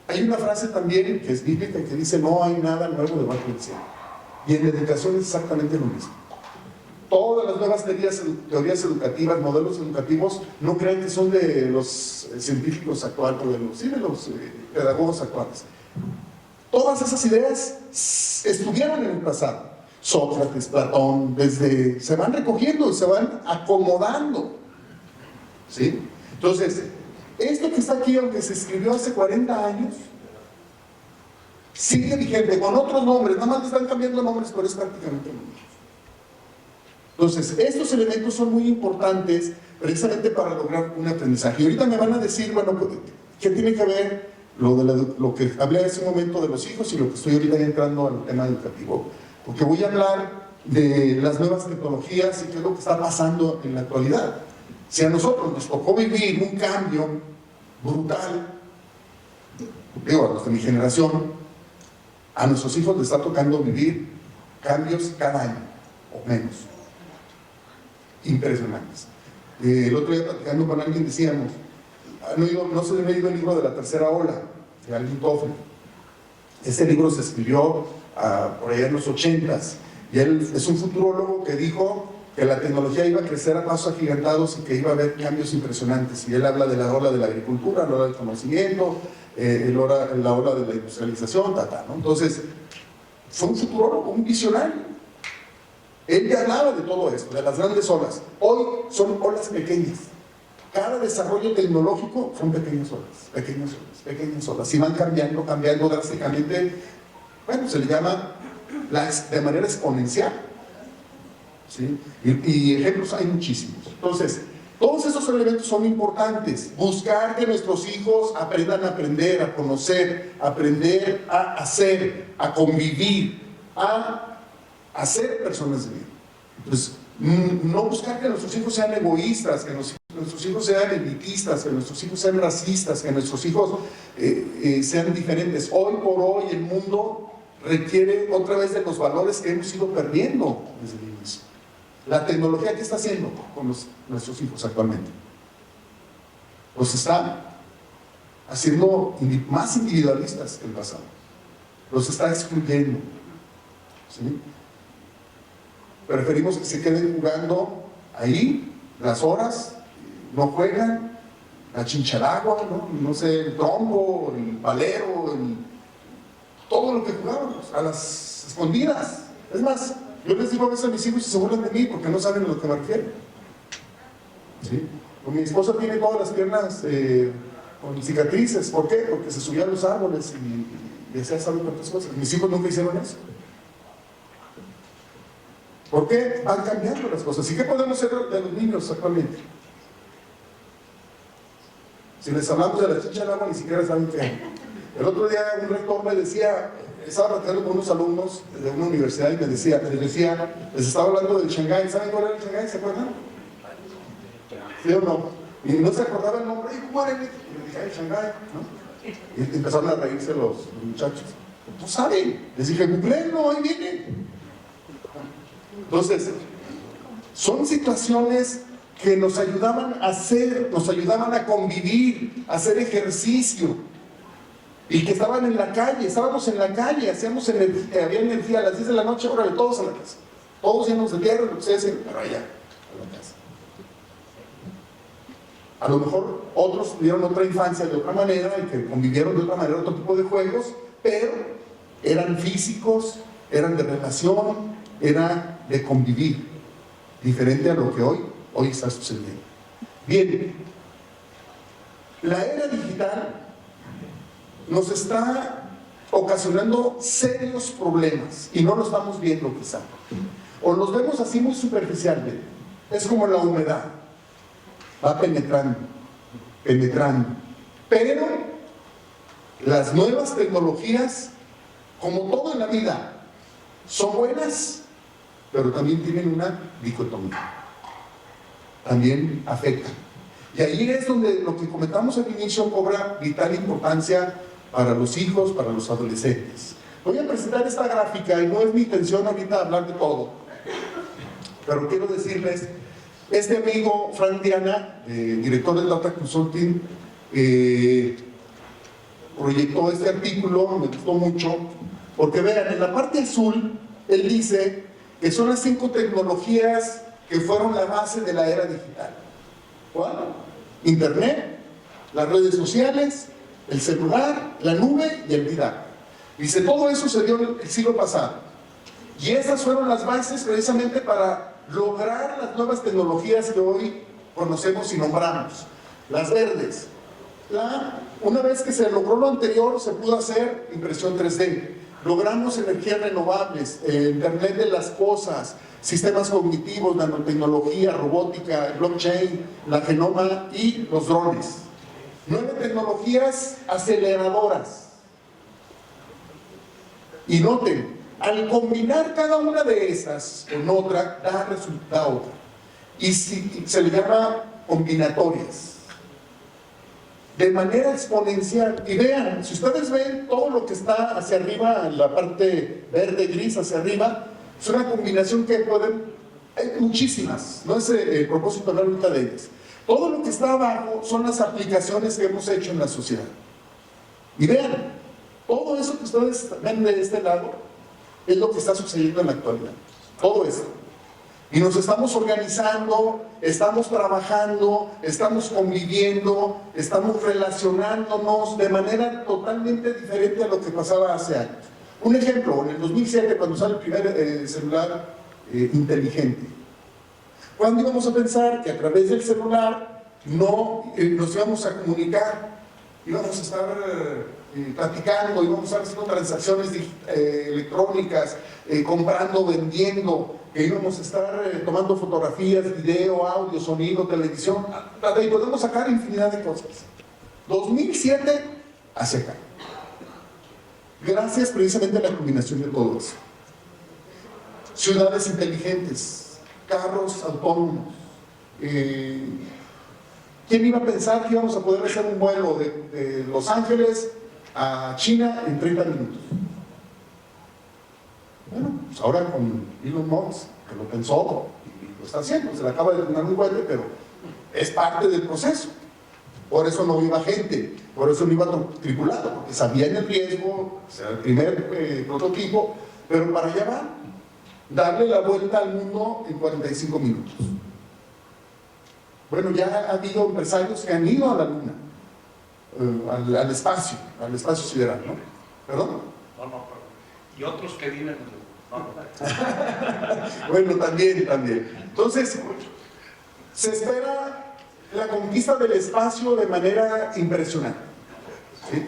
Hay una frase también que es bíblica que dice: no hay nada nuevo debajo del cielo. Y en la educación es exactamente lo mismo. Todas las nuevas teorías educativas, modelos educativos, no crean que son de los científicos actuales, o de los pedagogos actuales. Todas esas ideas estuvieron en el pasado. Sócrates, Platón, se van recogiendo y se van acomodando, ¿sí? Entonces, esto que está aquí, aunque se escribió hace 40 años, sigue vigente, con otros nombres, nada más le están cambiando nombres, pero es prácticamente lo mismo. Entonces, estos elementos son muy importantes precisamente para lograr un aprendizaje. Y ahorita me van a decir, bueno, ¿qué tiene que ver lo que hablé hace un momento de los hijos y lo que estoy ahorita entrando al tema educativo? Porque voy a hablar de las nuevas tecnologías y qué es lo que está pasando en la actualidad. Si a nosotros nos tocó vivir un cambio brutal, digo, a los de mi generación, a nuestros hijos les está tocando vivir cambios cada año, o menos. Impresionantes. El otro día platicando con alguien decíamos, no se le ha leído el libro de la tercera ola, de Alvin Toffler. Ese libro se escribió por allá en los 80s, y él es un futurólogo que dijo que la tecnología iba a crecer a pasos agigantados y que iba a haber cambios impresionantes. Y él habla de la ola de la agricultura, la ola del conocimiento, la ola de la industrialización, ¿no? Entonces, fue un futurólogo, un visionario. Él ya hablaba de todo esto, de las grandes olas. Hoy son olas pequeñas. Cada desarrollo tecnológico son pequeñas olas, pequeñas olas, pequeñas olas. Y van cambiando drásticamente. Bueno, se le llama de manera exponencial, ¿sí? Y ejemplos hay muchísimos. Entonces, todos esos elementos son importantes. Buscar que nuestros hijos aprendan a aprender, a conocer, aprender a hacer, a convivir, a ser personas de bien. Entonces, no buscar que nuestros hijos sean egoístas, que nuestros hijos sean elitistas, que nuestros hijos sean racistas, que nuestros hijos sean diferentes. Hoy por hoy el mundo requiere otra vez de los valores que hemos ido perdiendo desde el inicio. La tecnología, ¿qué está haciendo con nuestros hijos actualmente? Los está haciendo más individualistas que el pasado. Los está excluyendo, ¿sí? Preferimos que se queden jugando ahí las horas, no juegan, la chincha al agua, no sé, el trompo, el palero, todo lo que jugábamos, a las escondidas. Es más, yo les digo a veces a mis hijos y se burlan de mí porque no saben a lo que me refiero. ¿Sí? Mi esposa tiene todas las piernas con cicatrices. ¿Por qué? Porque se subía a los árboles y hacía saber tantas cosas. Mis hijos nunca hicieron eso. ¿Por qué? Van cambiando las cosas. ¿Y qué podemos hacer de los niños actualmente? Si les hablamos de la chicha del agua, ni siquiera saben qué. El otro día un rector me decía, estaba platicando con unos alumnos de una universidad y les estaba hablando del Shanghái. ¿Saben cuál era el Shanghái? ¿Se acuerdan? ¿Sí o no? Y no se acordaba el nombre. ¿Y cómo era? Y le dije, el Shanghái, ¿no? Y empezaron a reírse los muchachos. ¿Tú sabes? Les dije, googleenlo, ahí viene. Entonces, son situaciones que nos ayudaban a hacer, nos ayudaban a convivir, a hacer ejercicio, y que estaban en la calle, estábamos en la calle, hacíamos energía, había energía a las 10 de la noche, órale, todos a la casa, todos llenos de tierra, lo que se hace, pero allá, a la casa. A lo mejor otros tuvieron otra infancia de otra manera, y que convivieron de otra manera, otro tipo de juegos, pero eran físicos, eran de relación, era de convivir, diferente a lo que hoy está sucediendo. Bien, la era digital nos está ocasionando serios problemas y no lo estamos viendo quizá, o los vemos así muy superficialmente. Es como la humedad, va penetrando, pero las nuevas tecnologías, como todo en la vida, son buenas, pero también tienen una dicotomía, también afectan. Y ahí es donde lo que comentamos al inicio cobra vital importancia para los hijos, para los adolescentes. Voy a presentar esta gráfica y no es mi intención ahorita hablar de todo, pero quiero decirles, este amigo Frank Diana, director de Data Consulting, proyectó este artículo, me gustó mucho, porque vean, en la parte azul, él dice que son las 5 tecnologías que fueron la base de la era digital. ¿Cuál? Internet, las redes sociales, el celular, la nube y el Big Data. Dice, todo eso se dio el siglo pasado. Y esas fueron las bases precisamente para lograr las nuevas tecnologías que hoy conocemos y nombramos. Las verdes. Una vez que se logró lo anterior, se pudo hacer impresión 3D. Logramos energías renovables, Internet de las cosas, sistemas cognitivos, nanotecnología, robótica, blockchain, la genoma y los drones. 9 tecnologías aceleradoras. Y noten, al combinar cada una de esas con otra, da resultado. Y se le llama combinatorias. De manera exponencial. Y vean, si ustedes ven todo lo que está hacia arriba, en la parte verde, gris hacia arriba, es una combinación que hay muchísimas, no es el propósito hablar ahorita de ellas. Todo lo que está abajo son las aplicaciones que hemos hecho en la sociedad. Y vean, todo eso que ustedes ven de este lado es lo que está sucediendo en la actualidad. Todo esto. Y nos estamos organizando, estamos trabajando, estamos conviviendo, estamos relacionándonos de manera totalmente diferente a lo que pasaba hace años. Un ejemplo, en el 2007, cuando sale el primer celular inteligente, ¿cuándo íbamos a pensar que a través del celular nos íbamos a comunicar? Íbamos a estar platicando, íbamos a estar haciendo transacciones electrónicas, comprando, vendiendo, que íbamos a estar tomando fotografías, video, audio, sonido, televisión, y podemos sacar infinidad de cosas. 2007 hacia acá. Gracias precisamente a la combinación de todo eso. Ciudades inteligentes, carros autónomos. ¿Quién iba a pensar que íbamos a poder hacer un vuelo de Los Ángeles a China en 30 minutos? Bueno, pues ahora con Elon Musk, que lo pensó y lo está haciendo, se le acaba de terminar un cohete, pero es parte del proceso. Por eso no iba gente, por eso no iba tripulado, porque sabían el riesgo, o sea, el primer prototipo, pero para allá van, darle la vuelta al mundo en 45 minutos. Bueno, ya ha habido empresarios que han ido a la Luna, al espacio sideral, ¿no? ¿Perdón? No, pero, y otros que viven en el... No. Bueno, también. Entonces, se espera la conquista del espacio de manera impresionante. ¿Sí?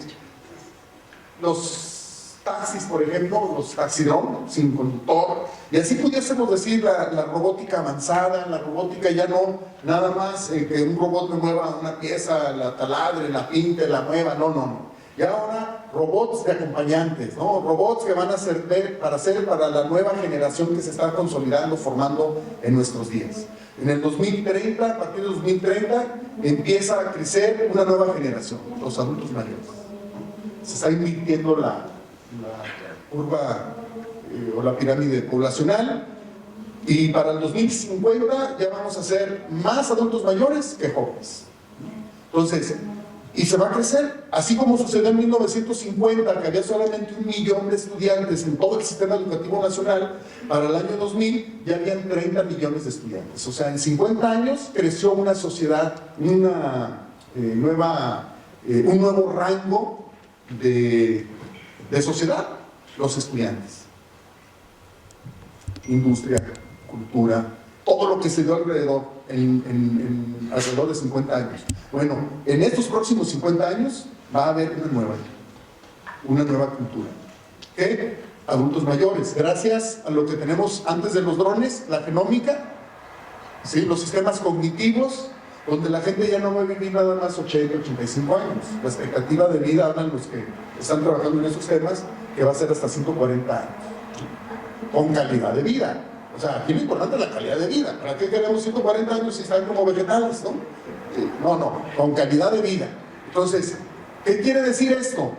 Los taxis, por ejemplo, los taxidrón sin conductor, y así pudiésemos decir la robótica avanzada, la robótica ya no nada más que un robot me mueva una pieza, la taladre, la pinte, la mueva, no. Y ahora robots de acompañantes, ¿no? Robots que van a servir para la nueva generación que se está consolidando, formando en nuestros días. En el 2030, a partir del 2030, empieza a crecer una nueva generación, los adultos mayores. Se está invirtiendo la curva o la pirámide poblacional, y para el 2050 ya vamos a ser más adultos mayores que jóvenes. Entonces, y se va a crecer, así como sucedió en 1950, que había solamente 1 millón de estudiantes en todo el sistema educativo nacional. Para el año 2000 ya habían 30 millones de estudiantes. O sea, en 50 años creció una sociedad, un nuevo rango de sociedad, los estudiantes. Industria, cultura, todo lo que se dio alrededor, alrededor de 50 años. Bueno, en estos próximos 50 años va a haber una nueva cultura. ¿Qué? Adultos mayores, gracias a lo que tenemos antes de los drones, la genómica, ¿sí? Los sistemas cognitivos, donde la gente ya no va a vivir nada más 80, 85 años. La expectativa de vida, hablan los que están trabajando en esos temas, que va a ser hasta 140 años, con calidad de vida. O sea, aquí lo importante es la calidad de vida. ¿Para qué queremos 140 años si están como vegetales, no? No, con calidad de vida. Entonces, ¿qué quiere decir esto?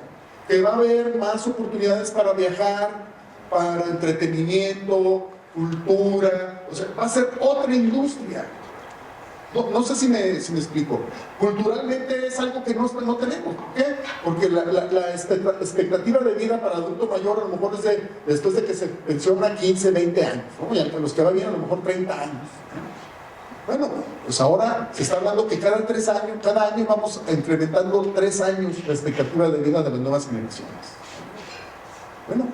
Que va a haber más oportunidades para viajar, para entretenimiento, cultura, o sea, va a ser otra industria. No sé si me explico. Culturalmente es algo que no tenemos. ¿Por qué? Porque la expectativa de vida para adulto mayor a lo mejor es después de que se pensiona 15, 20 años, ¿no? Y a los que va bien a lo mejor 30 años. Bueno, pues ahora se está hablando que cada año vamos incrementando 3 años la expectativa de vida de las nuevas generaciones. Bueno,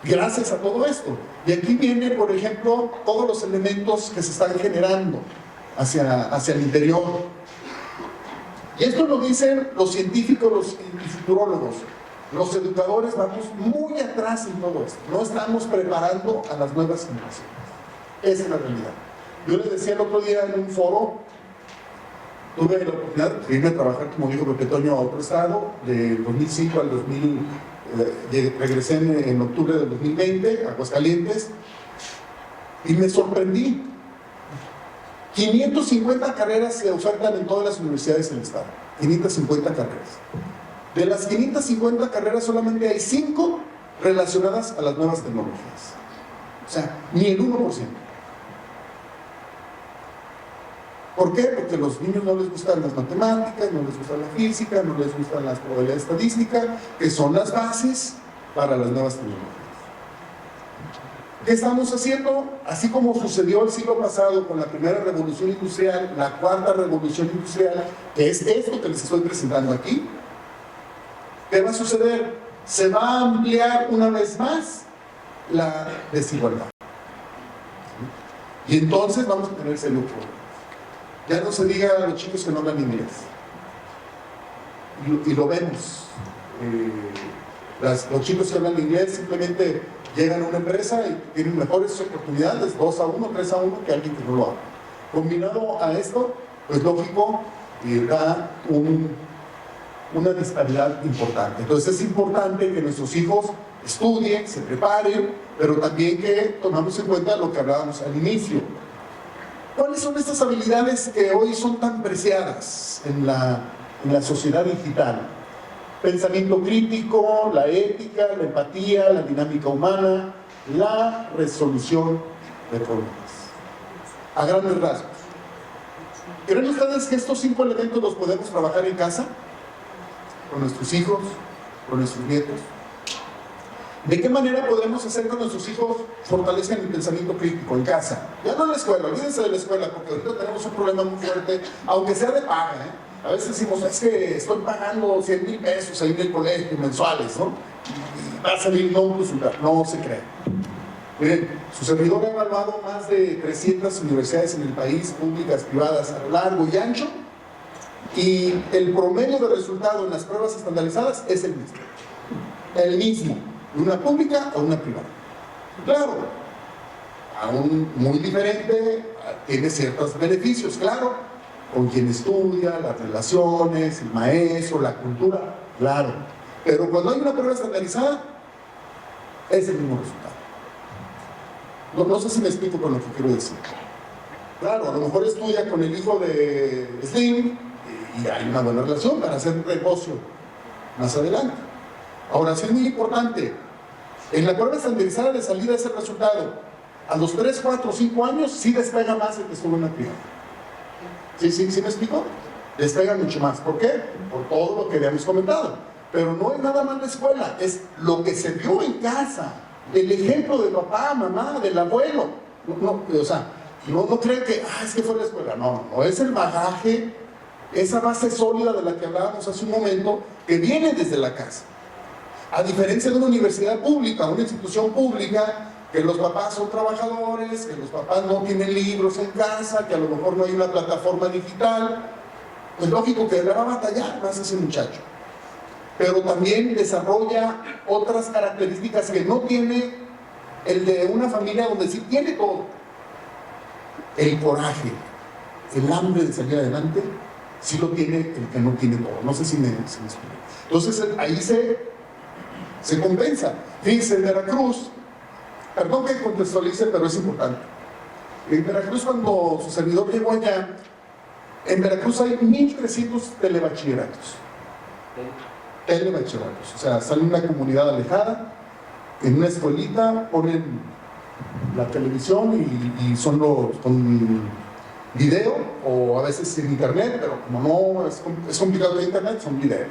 gracias a todo esto. Y aquí viene, por ejemplo, todos los elementos que se están generando hacia el interior. Y esto lo dicen los científicos y futurólogos. Los educadores vamos muy atrás en todo esto. No estamos preparando a las nuevas generaciones. Esa es la realidad. Yo les decía el otro día en un foro, tuve la oportunidad de irme a trabajar, como dijo Pepe Toño, a otro estado, de 2005 al 2000, regresé en octubre del 2020, a Aguascalientes, y me sorprendí. 550 carreras se ofertan en todas las universidades del estado. 550 carreras. De las 550 carreras solamente hay 5 relacionadas a las nuevas tecnologías. O sea, ni el 1%. ¿Por qué? Porque a los niños no les gustan las matemáticas, no les gusta la física, no les gustan las probabilidades estadísticas, que son las bases para las nuevas tecnologías. ¿Qué estamos haciendo? Así como sucedió el siglo pasado con la primera revolución industrial, la cuarta revolución industrial, que es esto que les estoy presentando aquí. ¿Qué va a suceder? Se va a ampliar una vez más la desigualdad. Y entonces vamos a tener serios problemas. Ya no se diga a los chicos que no hablan inglés. Y lo vemos. Los chicos que hablan inglés simplemente llegan a una empresa y tienen mejores oportunidades, 2-1, 3-1, que alguien que no lo habla. Combinado a esto, pues lógico, da una disparidad importante. Entonces es importante que nuestros hijos estudien, se preparen, pero también que tomamos en cuenta lo que hablábamos al inicio. ¿Cuáles son estas habilidades que hoy son tan preciadas en la sociedad digital? Pensamiento crítico, la ética, la empatía, la dinámica humana, la resolución de problemas. A grandes rasgos. ¿Creen ustedes que estos 5 elementos los podemos trabajar en casa? Con nuestros hijos, con nuestros nietos. ¿De qué manera podemos hacer que nuestros hijos fortalezcan el pensamiento crítico en casa? Ya no en la escuela, olvídense de la escuela, porque ahorita tenemos un problema muy fuerte, aunque sea de paga, A veces decimos, es que estoy pagando 100,000 pesos ahí en el colegio mensuales, ¿no? va a salir no un plus ultra, no se cree. Miren, su servidor ha evaluado más de 300 universidades en el país, públicas, privadas, a lo largo y ancho, y el promedio de resultado en las pruebas estandarizadas es el mismo. El mismo, de una pública a una privada. Claro, aún muy diferente, tiene ciertos beneficios, claro, con quien estudia, las relaciones, el maestro, la cultura, claro. Pero cuando hay una prueba estandarizada, es el mismo resultado. No sé si me explico con lo que quiero decir. Claro, a lo mejor estudia con el hijo de Slim y hay una buena relación para hacer un negocio más adelante. Ahora, sí es muy importante, en la prueba estandarizada de salida ese resultado, a los 3, 4, 5 años, sí despega más el que estuvo en la privada. ¿Sí me explico? Despega mucho más. ¿Por qué? Por todo lo que habíamos comentado. Pero no es nada más la escuela, es lo que se vio en casa, el ejemplo de papá, mamá, del abuelo. No creen que, es que fue la escuela. No, es el bagaje, esa base sólida de la que hablábamos hace un momento, que viene desde la casa. A diferencia de una universidad pública, una institución pública, que los papás son trabajadores, que los papás no tienen libros en casa, que a lo mejor no hay una plataforma digital, pues lógico que le va a batallar más ese muchacho. Pero también desarrolla otras características que no tiene el de una familia donde sí tiene todo. El coraje, el hambre de salir adelante, sí lo tiene el que no tiene todo. No sé si me explico. Entonces ahí se compensa. Fíjense, en Veracruz, perdón que contextualice, pero es importante. En Veracruz, cuando su servidor llegó allá, en Veracruz hay 1,300 telebachilleratos. Telebachilleratos, o sea, sale una comunidad alejada, en una escuelita ponen la televisión y son con video, o a veces en internet, pero como no es complicado de internet, son videos.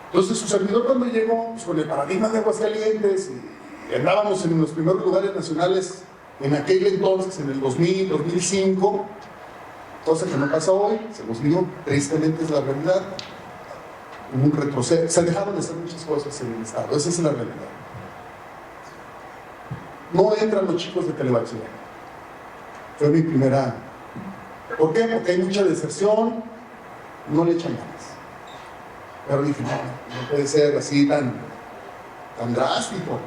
Entonces su servidor cuando llegó, pues, con el paradigma de Aguascalientes, y andábamos en los primeros lugares nacionales en aquel entonces, en el 2000, 2005, cosa que no pasa hoy, se los digo, tristemente es la realidad. Hubo un retroceso, se dejaron de hacer muchas cosas en el estado, esa es la realidad. No entran los chicos de telebachillerato. Fue mi primera. ¿Por qué? Porque hay mucha deserción, no le echan ganas. Pero dije, no puede ser así tan drástico.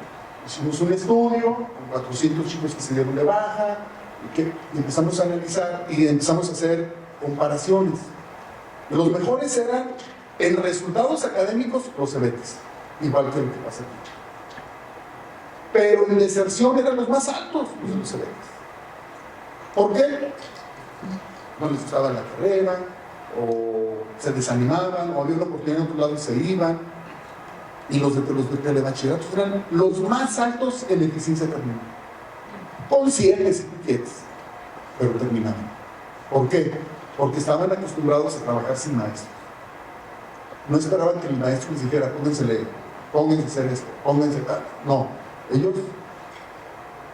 Hicimos un estudio con 400 chicos que se dieron de baja y empezamos a analizar y empezamos a hacer comparaciones. Los mejores eran en resultados académicos los cebetes, igual que lo que pasa aquí. Pero en deserción eran los más altos los cebetes. ¿Por qué? No les gustaba la carrera, o se desanimaban, o había una oportunidad en otro lado y se iban. Y los de telebachilleratos eran los más altos en eficiencia terminal. Con 7 si tú quieres, pero terminaban. ¿Por qué? Porque estaban acostumbrados a trabajar sin maestro. No esperaban que el maestro les dijera, pónganse a leer, pónganse a hacer esto, pónganse tal. No, ellos.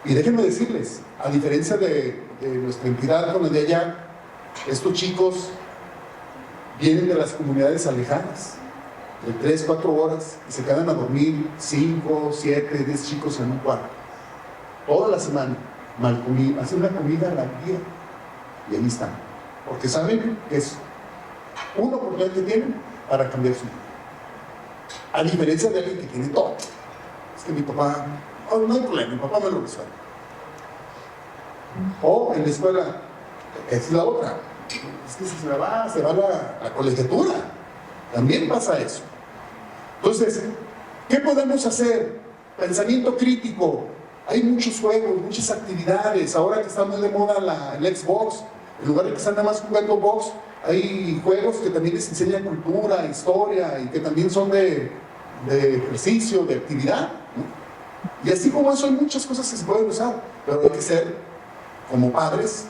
Y déjenme decirles, a diferencia de nuestra entidad con la de allá, estos chicos vienen de las comunidades alejadas, de 3, 4 horas, y se quedan a dormir 5, 7, 10 chicos en un cuarto. Toda la semana, mal comido, hacen una comida al día, y ahí están. Porque saben que es una oportunidad que tienen para cambiar su vida. A diferencia de alguien que tiene todo. Es que mi papá, no hay problema, mi papá me lo resuelve. O en la escuela, esa es la otra. Es que se va la colegiatura. También pasa eso. Entonces, ¿qué podemos hacer? Pensamiento crítico. Hay muchos juegos, muchas actividades. Ahora que está muy de moda el Xbox, en lugar de que están nada más jugando box, hay juegos que también les enseñan cultura, historia, y que también son de ejercicio, de actividad, ¿no? Y así como eso hay muchas cosas que se pueden usar, pero hay que ser, como padres,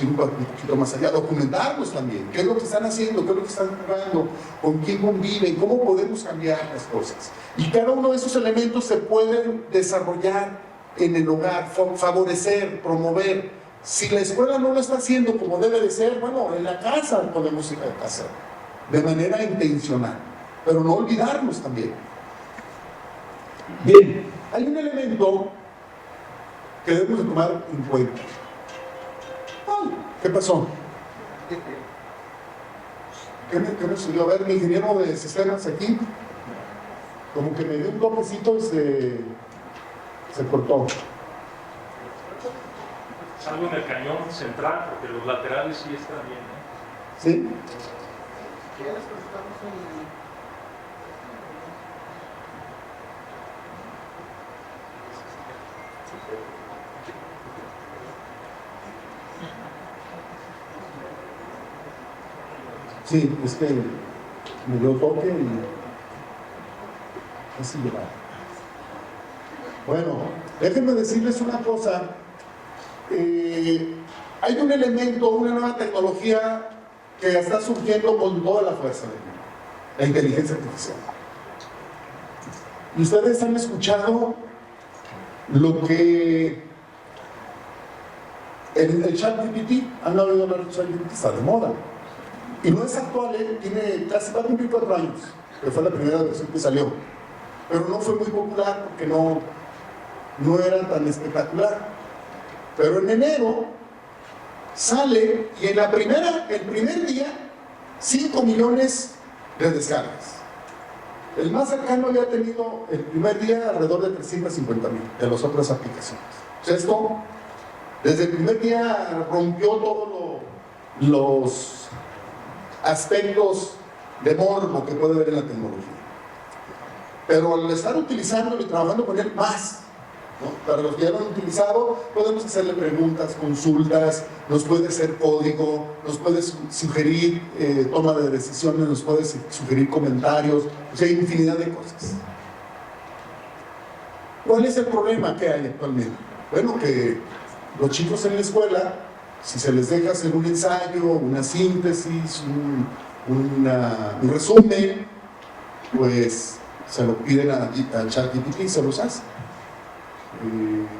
ir un poquito más allá, documentarlos también, qué es lo que están haciendo, qué es lo que están jugando, con quién conviven, cómo podemos cambiar las cosas. Y cada uno de esos elementos se pueden desarrollar en el hogar, favorecer, promover. Si la escuela no lo está haciendo como debe de ser, bueno, en la casa podemos hacer, de manera intencional, pero no olvidarnos también. Bien, hay un elemento que debemos de tomar en cuenta. Ay, ¿qué pasó? ¿Qué me subió? A ver, mi ingeniero de sistemas aquí, como que me dio un toquecito y se cortó. Algo en el cañón central, porque los laterales sí están bien, ¿no? ¿Sí? Sí, es que me dio toque y así va. Bueno, déjenme decirles una cosa. Hay un elemento, una nueva tecnología que está surgiendo con toda la fuerza del mundo, la inteligencia artificial. Y ustedes han escuchado lo que el ChatGPT, han oído hablar del ChatGPT, está de moda. Y no es actual, tiene casi, va a cumplir 4 años, que fue la primera versión que salió. Pero no fue muy popular porque no era tan espectacular. Pero en enero sale y en el primer día, 5 millones de descargas. El más cercano había tenido el primer día alrededor de 350,000 de las otras aplicaciones. O sea, esto, desde el primer día rompió todos los aspectos de morbo que puede haber en la tecnología. Pero al estar utilizándolo y trabajando con él más, ¿no? Para los que ya lo han utilizado, podemos hacerle preguntas, consultas, nos puede hacer código, nos puede sugerir toma de decisiones, nos puede sugerir comentarios, o sea, hay infinidad de cosas. ¿Cuál es el problema que hay actualmente? Bueno, que los chicos en la escuela, si se les deja hacer un ensayo, una síntesis, un resumen, pues se lo piden a ChatGPT y se los hace.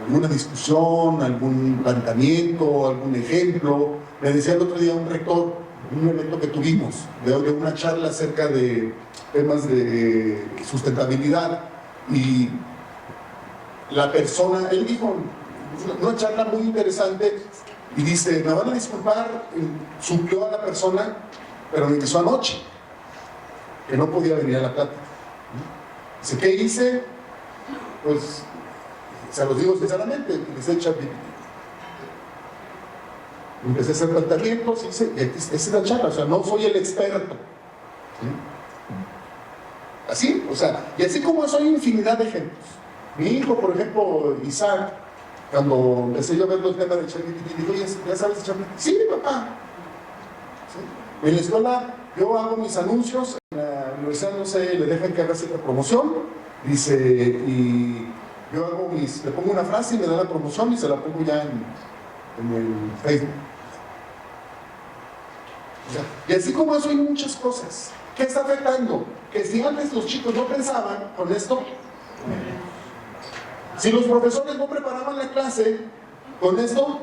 Alguna discusión, algún planteamiento, algún ejemplo. Me decía el otro día un rector, en un evento que tuvimos, de una charla acerca de temas de sustentabilidad, y la persona, él dijo, una charla muy interesante, y dice, me van a disculpar, suplió a la persona, pero me avisó anoche que no podía venir a la plática. Dice, ¿qué hice? Pues se los digo sinceramente, empecé ChatGPT. Empecé a hacer planteamientos y esa es la charla, o sea, no soy el experto. ¿Sí? Así, o sea, y así como eso hay infinidad de ejemplos. Mi hijo, por ejemplo, Isaac, cuando empecé yo a ver los temas de ChatGPT, dijo, ¿ya sabes de ChatGPT? Sí, papá. ¿Sí? En la escuela yo hago mis anuncios, en la universidad no sé, le dejan que haga cierta promoción, dice, y yo hago le pongo una frase y me da la promoción y se la pongo ya en el Facebook. O sea, y así como eso hay muchas cosas. ¿Qué está afectando? Que si antes los chicos no pensaban con esto, si los profesores no preparaban la clase con esto,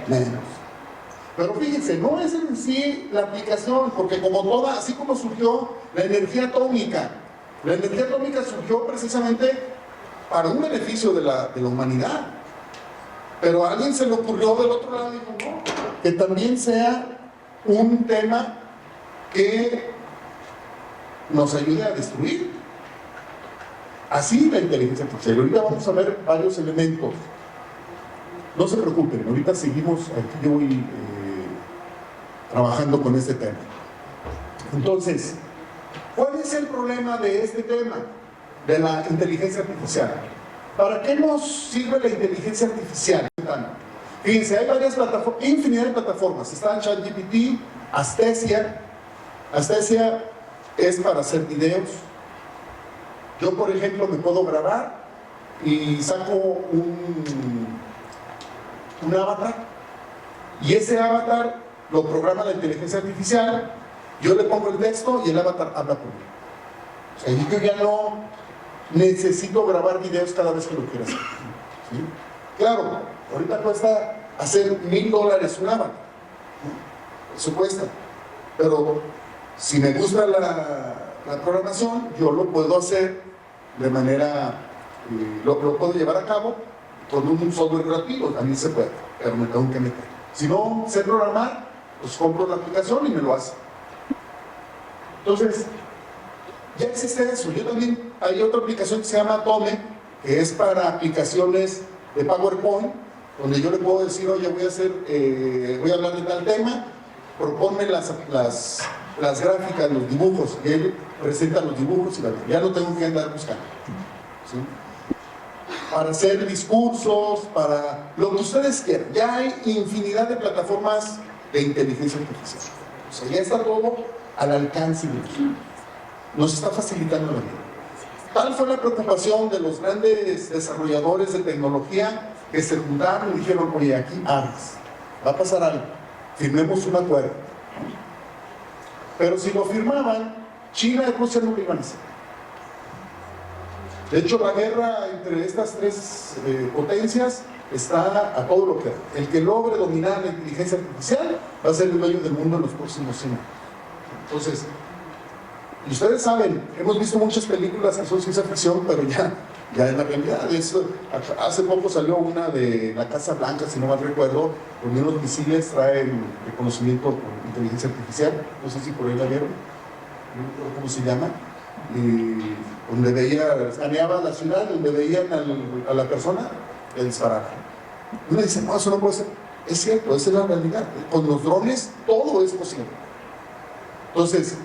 menos. Pero fíjense, no es en sí la aplicación, porque como toda, así como surgió la energía atómica surgió precisamente para un beneficio de la humanidad. Pero a alguien se le ocurrió del otro lado y dijo, no, que también sea un tema que nos ayude a destruir. Así la inteligencia artificial. Ahorita vamos a ver varios elementos. No se preocupen, ahorita seguimos, aquí yo voy trabajando con este tema. Entonces, ¿cuál es el problema de este tema? De la inteligencia artificial. ¿Para qué nos sirve la inteligencia artificial? Fíjense, hay varias plataformas, infinidad de plataformas. Está ChatGPT, Astesia. Astesia es para hacer videos. Yo, por ejemplo, me puedo grabar y saco un avatar, y ese avatar lo programa la inteligencia artificial, yo le pongo el texto y el avatar habla conmigo. O sea, yo ya no necesito grabar videos cada vez que lo quiera hacer. ¿Sí? Claro, ahorita cuesta hacer $1,000 un avatar, ¿no? Eso cuesta. Pero si me gusta la programación, yo lo puedo hacer de manera lo puedo llevar a cabo con un software gratuito, también se puede, pero me tengo que meter. Si no sé programar, pues compro la aplicación y me lo hace. Entonces, ya existe eso. Yo también, hay otra aplicación que se llama Tome, que es para aplicaciones de PowerPoint, donde yo le puedo decir, oye, voy a hablar de tal tema, proponme las gráficas, los dibujos, y él presenta los dibujos y ya no tengo que andar buscando. ¿Sí? Para hacer discursos, para lo que ustedes quieran. Ya hay infinidad de plataformas de inteligencia artificial. O sea, ya está todo al alcance de nosotros. Nos está facilitando la vida. Tal fue la preocupación de los grandes desarrolladores de tecnología que se juntaron y dijeron, oye, aquí armas, va a pasar algo, firmemos un acuerdo. Pero si lo firmaban, China y Rusia no lo iban a hacer. De hecho, la guerra entre estas tres potencias está a todo lo que da. El que logre dominar la inteligencia artificial va a ser el dueño del mundo en los próximos 100 años. Entonces, y ustedes saben, hemos visto muchas películas que son ciencia ficción, pero ya es la realidad. Hace poco salió una de la Casa Blanca, si no mal recuerdo, donde unos misiles traen reconocimiento por inteligencia artificial. No sé si por ahí la vieron, no recuerdo cómo se llama. Donde escaneaba la ciudad, donde veían a la persona, le disparaban. Uno dice, no, eso no puede ser. Es cierto, esa es la realidad. Con los drones todo es posible. Entonces,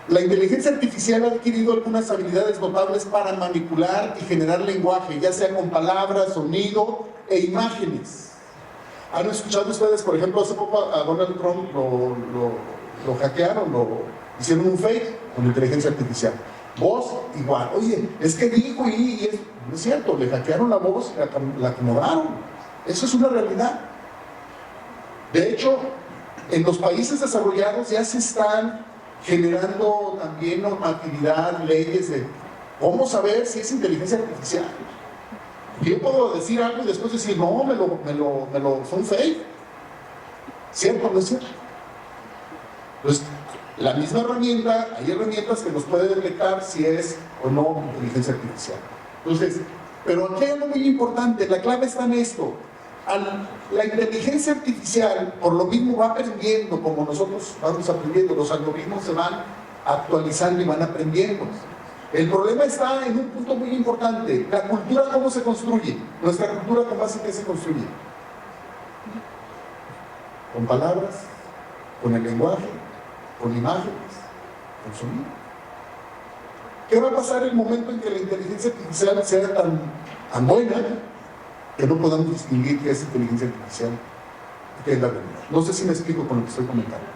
la inteligencia artificial ha adquirido algunas habilidades notables para manipular y generar lenguaje, ya sea con palabras, sonido e imágenes. ¿Han escuchado ustedes, por ejemplo, hace poco a Donald Trump lo hackearon, hicieron un fake con inteligencia artificial? Voz igual. Oye, es que dijo y no es cierto, le hackearon la voz, la acomodaron. Eso es una realidad. De hecho, en los países desarrollados ya se están generando también normatividad, leyes de cómo saber si es inteligencia artificial. Yo puedo decir algo y después decir, no, son fake. ¿Cierto o no es cierto? Entonces, la misma herramienta, hay herramientas que nos pueden detectar si es o no inteligencia artificial. Entonces, pero aquí hay algo muy importante, la clave está en esto. La inteligencia artificial, por lo mismo, va aprendiendo como nosotros vamos aprendiendo, los algoritmos se van actualizando y van aprendiendo. El problema está en un punto muy importante, la cultura, ¿cómo se construye? Nuestra cultura, ¿con base en qué se construye? Con palabras, con el lenguaje, con imágenes, con sonido. ¿Qué va a pasar en el momento en que la inteligencia artificial sea tan buena que no podamos distinguir qué es inteligencia artificial y qué es la realidad? No sé si me explico con lo que estoy comentando.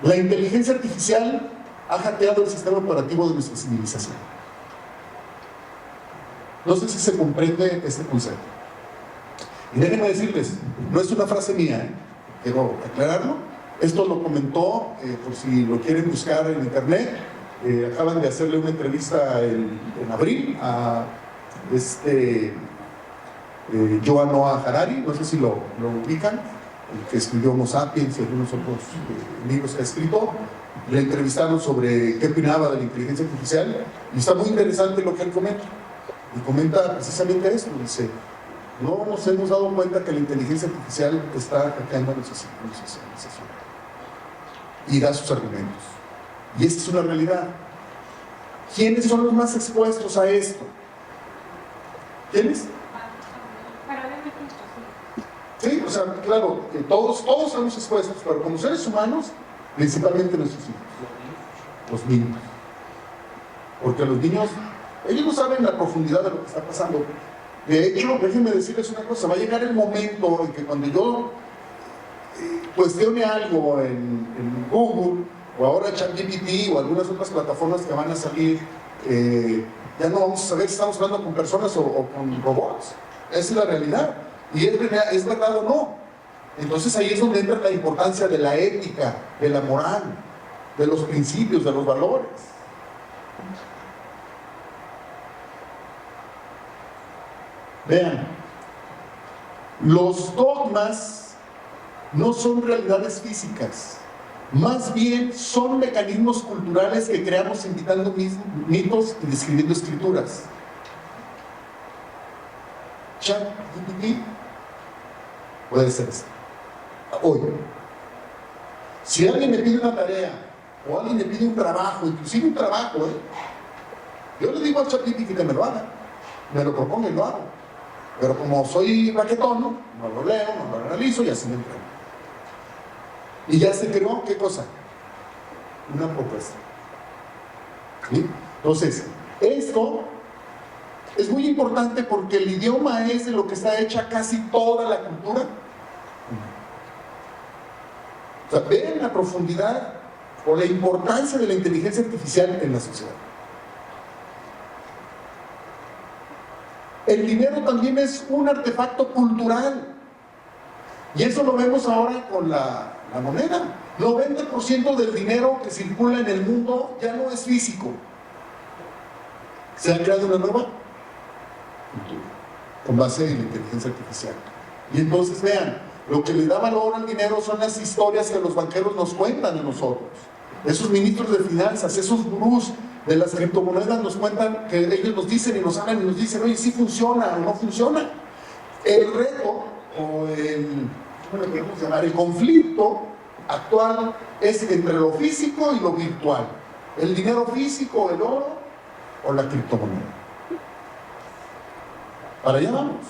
La inteligencia artificial ha hackeado el sistema operativo de nuestra civilización. No sé si se comprende este concepto. Y déjenme decirles, no es una frase mía, quiero aclararlo. Esto lo comentó, por si lo quieren buscar en internet, acaban de hacerle una entrevista en abril a Yuval Noah Harari, no sé si lo ubican, el que escribió Homo Sapiens y algunos otros libros que ha escrito. Le entrevistaron sobre qué opinaba de la inteligencia artificial y está muy interesante lo que él comenta. Y comenta precisamente eso, dice, no nos hemos dado cuenta que la inteligencia artificial está hackeando nuestra civilización. Y da sus argumentos. Y esta es una realidad. ¿Quiénes son los más expuestos a esto? ¿Quiénes? Sí, o sea, claro, todos estamos expuestos, pero como seres humanos, principalmente nuestros hijos, los niños. Porque los niños, ellos no saben la profundidad de lo que está pasando. De hecho, déjenme decirles una cosa, va a llegar el momento en que cuando yo cuestione algo en Google, o ahora ChatGPT, o algunas otras plataformas que van a salir, ya no vamos a saber si estamos hablando con personas o con robots. Esa es la realidad. Y es verdad o no. Entonces ahí es donde entra la importancia de la ética, de la moral, de los principios, de los valores. Vean, los dogmas no son realidades físicas. Más bien son mecanismos culturales que creamos invitando mitos y describiendo escrituras. ChatGPT puede ser eso. Hoy, si alguien me pide una tarea o alguien me pide un trabajo, inclusive un trabajo, yo le digo al ChatGPT que me lo haga, me lo proponga y lo hago. Pero como soy raquetón, no lo leo, no lo analizo y así me entrego. Y ya se creó, ¿qué cosa? Una propuesta. ¿Sí? Entonces, esto es muy importante porque el idioma es de lo que está hecha casi toda la cultura. O sea, ven la profundidad o la importancia de la inteligencia artificial en la sociedad. El dinero también es un artefacto cultural. Y eso lo vemos ahora con la moneda. 90% del dinero que circula en el mundo ya no es físico. Se ha creado una nueva cultura con base en la inteligencia artificial. Y entonces vean, lo que le da valor al dinero son las historias que los banqueros nos cuentan a nosotros. Esos ministros de finanzas, esos gurús de las criptomonedas nos cuentan, que ellos nos dicen y nos hablan y nos dicen, oye, sí funciona o no funciona. El reto o el conflicto actual es entre lo físico y lo virtual. El dinero físico, el oro o la criptomoneda. Para allá vamos.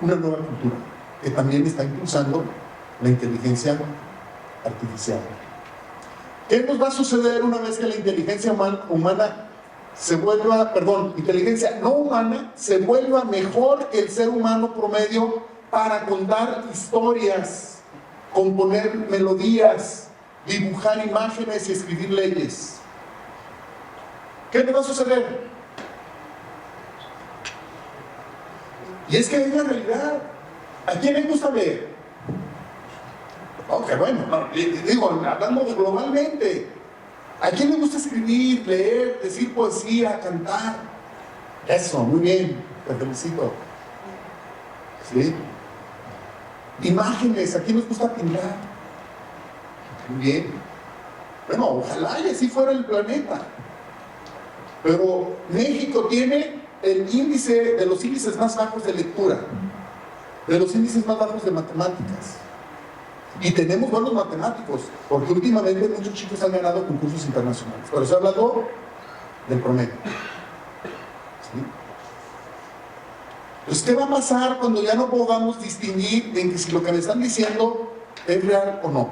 Una nueva cultura que también está impulsando la inteligencia artificial. ¿Qué nos va a suceder una vez que la inteligencia humana se vuelva, inteligencia no humana se vuelva mejor que el ser humano promedio para contar historias, componer melodías, dibujar imágenes y escribir leyes? ¿Qué nos va a suceder? Y es que hay una realidad. ¿A quién le gusta leer? Ok, bueno, digo, hablando globalmente, ¿a quién le gusta escribir, leer, decir poesía, cantar? Eso, muy bien, te felicito. ¿Sí? Imágenes, ¿a quién les gusta pintar? Muy bien. Bueno, ojalá y así fuera el planeta. Pero México tiene el índice de los índices más bajos de lectura, de los índices más bajos de matemáticas. Y tenemos buenos matemáticos, porque últimamente muchos chicos han ganado concursos internacionales. Pero estoy hablando del promedio. ¿Sí? Entonces, ¿qué va a pasar cuando ya no podamos distinguir en que si lo que me están diciendo es real o no?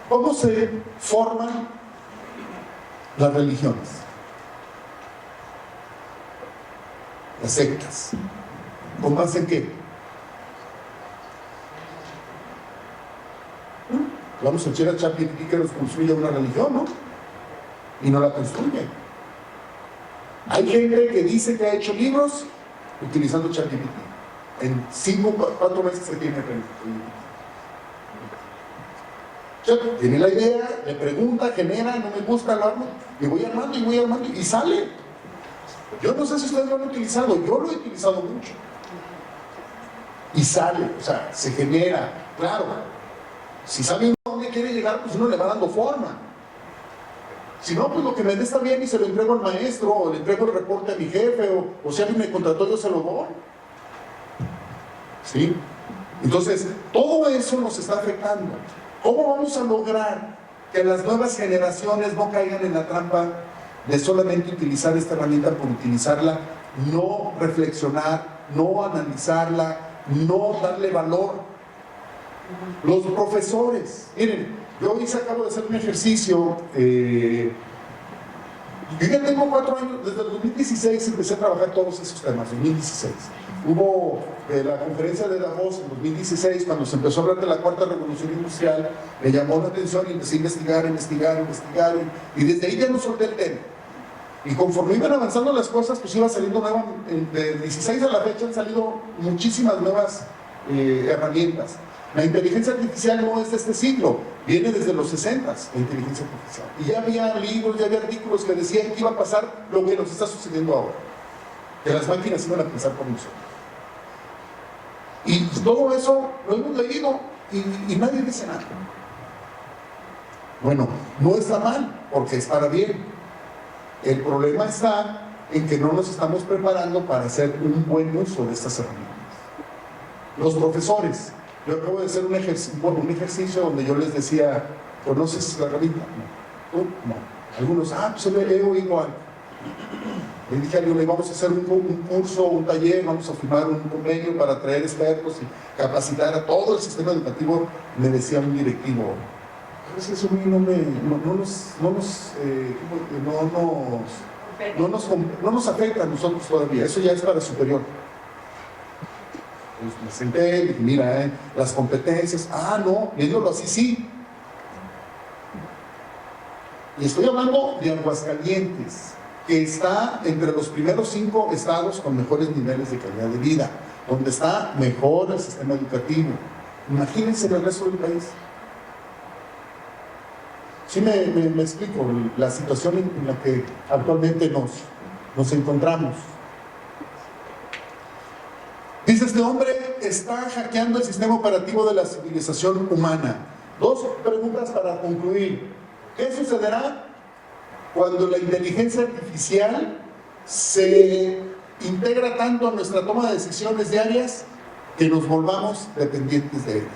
¿Cómo se forman las religiones? Las sectas. ¿Con base en qué? Vamos a echar a ChatGPT que nos construya una religión, ¿no? Y no la construye. Hay gente que dice que ha hecho libros utilizando ChatGPT. En 4 meses se tiene religión. Tiene la idea, le pregunta, genera, no me gusta, lo armo, y voy armando, y sale. Yo no sé si ustedes lo han utilizado, yo lo he utilizado mucho. Y sale, o sea, se genera, claro. Si sabe uno a dónde quiere llegar, pues uno le va dando forma. Si no, pues lo que me dé está bien y se lo entrego al maestro, o le entrego el reporte a mi jefe, o si alguien me contrató, yo se lo doy. ¿Sí? Entonces, todo eso nos está afectando. ¿Cómo vamos a lograr que las nuevas generaciones no caigan en la trampa de solamente utilizar esta herramienta por utilizarla, no reflexionar, no analizarla, no darle valor? Los profesores, miren, yo acabo de hacer un ejercicio, yo ya tengo 4 años, desde el 2016 empecé a trabajar todos esos temas, 2016. Hubo la conferencia de Davos en 2016, cuando se empezó a hablar de la 4ª revolución industrial, me llamó la atención y empecé a investigar, y desde ahí ya no solté el tema. Y conforme iban avanzando las cosas, pues iba saliendo nueva, del 16 a la fecha han salido muchísimas nuevas herramientas. La inteligencia artificial no es de este siglo, viene desde los 60, la inteligencia artificial. Y ya había libros, ya había artículos que decían que iba a pasar lo que nos está sucediendo ahora, que las máquinas iban a pensar por nosotros. Y todo eso lo hemos leído, y nadie dice nada. Bueno, no está mal, porque es para bien. El problema está en que no nos estamos preparando para hacer un buen uso de estas herramientas. Los profesores, yo acabo de hacer un ejercicio donde yo les decía, ¿conoces la herramienta? No. ¿Tú? No. Algunos, pues he oído algo. Le dije a alguien, vamos a hacer un curso, un taller, vamos a firmar un convenio para traer expertos y capacitar a todo el sistema educativo. Me decía un directivo, pues eso a mí no nos afecta a nosotros todavía, eso ya es para superior. Pues me senté y dije, mira, las competencias, no, viéndolo así, sí. Y estoy hablando de Aguascalientes, que está entre los primeros 5 estados con mejores niveles de calidad de vida, donde está mejor el sistema educativo. Imagínense el resto del país. Sí me explico la situación en la que actualmente nos encontramos. Dice, este hombre está hackeando el sistema operativo de la civilización humana. 2 preguntas para concluir. ¿Qué sucederá cuando la inteligencia artificial se integra tanto a nuestra toma de decisiones diarias que nos volvamos dependientes de ellas?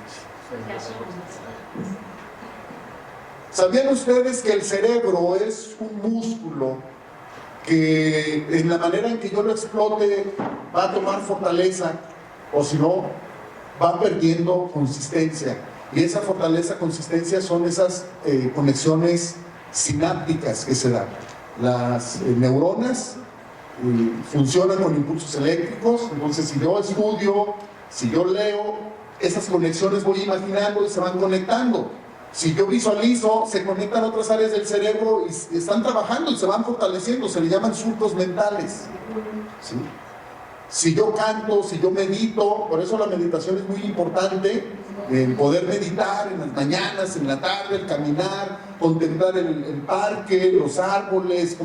¿Sabían ustedes que el cerebro es un músculo que en la manera en que yo lo explote va a tomar fortaleza, o si no, va perdiendo consistencia? Y esa fortaleza, consistencia son esas conexiones sinápticas que se dan. Las neuronas funcionan con impulsos eléctricos, entonces si yo estudio, si yo leo, esas conexiones voy imaginando y se van conectando. Si yo visualizo, se conectan otras áreas del cerebro y están trabajando y se van fortaleciendo, se le llaman surcos mentales. ¿Sí? Si yo canto, si yo medito, por eso la meditación es muy importante, el poder meditar en las mañanas, en la tarde, el caminar, contemplar el parque, los árboles,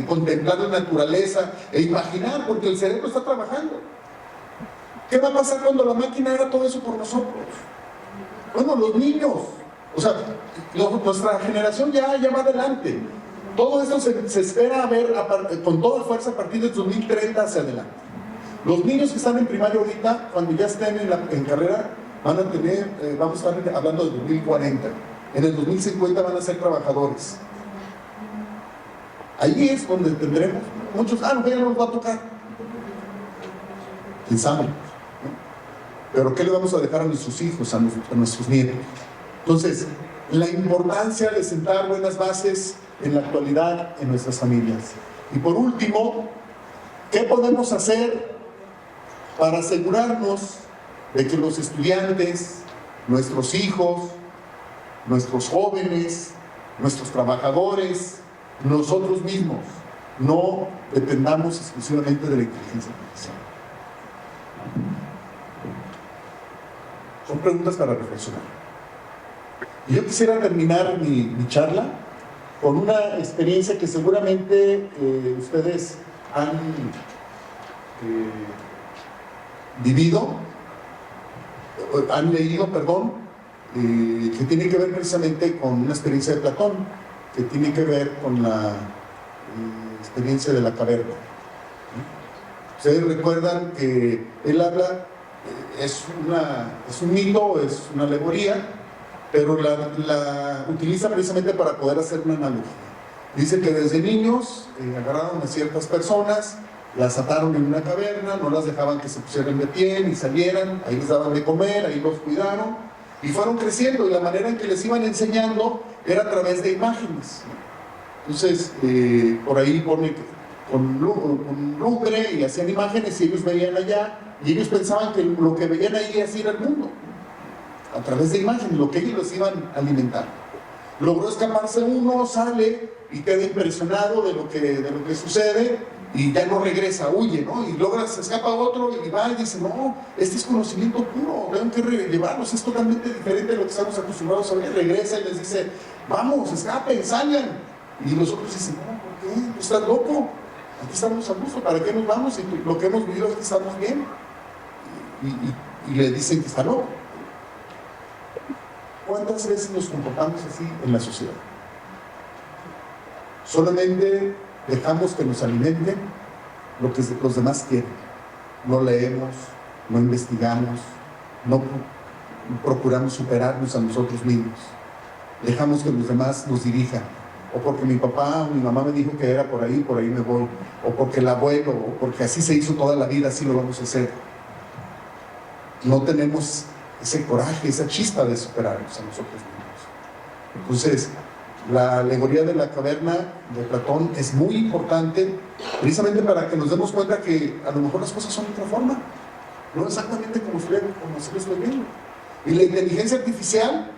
contemplar la naturaleza e imaginar, porque el cerebro está trabajando. ¿Qué va a pasar cuando la máquina haga todo eso por nosotros? Bueno, los niños, o sea, nuestra generación ya va adelante. Todo esto se espera ver con toda fuerza a partir del 2030 hacia adelante. Los niños que están en primaria ahorita, cuando ya estén en carrera, van a tener, vamos a estar hablando de 2040. En el 2050 van a ser trabajadores. Ahí es donde tendremos muchos, no, ya no nos va a tocar. ¿Quién sabe? Pero ¿qué le vamos a dejar a nuestros hijos, a nuestros nietos? Entonces, la importancia de sentar buenas bases en la actualidad en nuestras familias. Y por último, ¿qué podemos hacer para asegurarnos de que los estudiantes, nuestros hijos, nuestros jóvenes, nuestros trabajadores, nosotros mismos, no dependamos exclusivamente de la inteligencia artificial? Son preguntas para reflexionar. Y yo quisiera terminar mi charla con una experiencia que seguramente ustedes han vivido, han leído, perdón, que tiene que ver precisamente con una experiencia de Platón, que tiene que ver con la experiencia de la caverna. Ustedes recuerdan que él habla, es un mito, es una alegoría, pero la utiliza precisamente para poder hacer una analogía. Dice que desde niños agarraron a ciertas personas, las ataron en una caverna, no las dejaban que se pusieran de pie ni salieran, ahí les daban de comer, ahí los cuidaron, y fueron creciendo, y la manera en que les iban enseñando era a través de imágenes. Entonces, por ahí pone con lumbre y hacían imágenes y ellos veían allá, y ellos pensaban que lo que veían ahí así era el mundo, a través de imágenes, lo que ellos los iban alimentando. Logró escaparse uno, sale y queda impresionado de lo que sucede y ya no regresa, huye, ¿no? Y se escapa otro y va y dice, no, este es conocimiento puro, tengo que llevarlos, es totalmente diferente de lo que estamos acostumbrados a ver. Regresa y les dice, vamos, escapen, salgan. Y los otros dicen, no, ¿por qué? ¿Tú estás loco? Aquí estamos a gusto, ¿para qué nos vamos? Y lo que hemos vivido es que estamos bien. y le dicen que está loco. ¿Cuántas veces nos comportamos así en la sociedad? Solamente dejamos que nos alimenten lo que los demás quieren. No leemos, no investigamos, no procuramos superarnos a nosotros mismos. Dejamos que los demás nos dirijan. O porque mi papá o mi mamá me dijo que era por ahí me voy. O porque el abuelo, o porque así se hizo toda la vida, así lo vamos a hacer. No tenemos ese coraje, esa chispa de superarnos a nosotros mismos. Entonces, la alegoría de la caverna de Platón es muy importante, precisamente para que nos demos cuenta que a lo mejor las cosas son de otra forma, no exactamente como se lo estoy viendo. Y la inteligencia artificial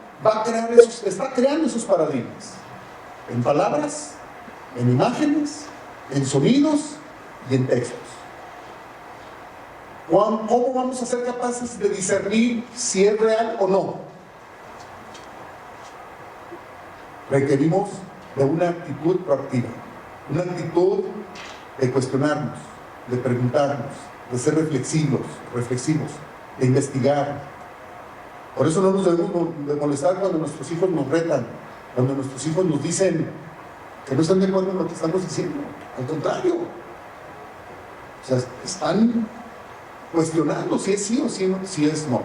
está creando esos paradigmas, en palabras, en imágenes, en sonidos y en textos. ¿Cómo vamos a ser capaces de discernir si es real o no? Requerimos de una actitud proactiva, una actitud de cuestionarnos, de preguntarnos, de ser reflexivos, de investigar. Por eso no nos debemos de molestar cuando nuestros hijos nos retan, cuando nuestros hijos nos dicen que no están de acuerdo en lo que estamos diciendo. Al contrario, o sea, están cuestionando si es sí o si es no.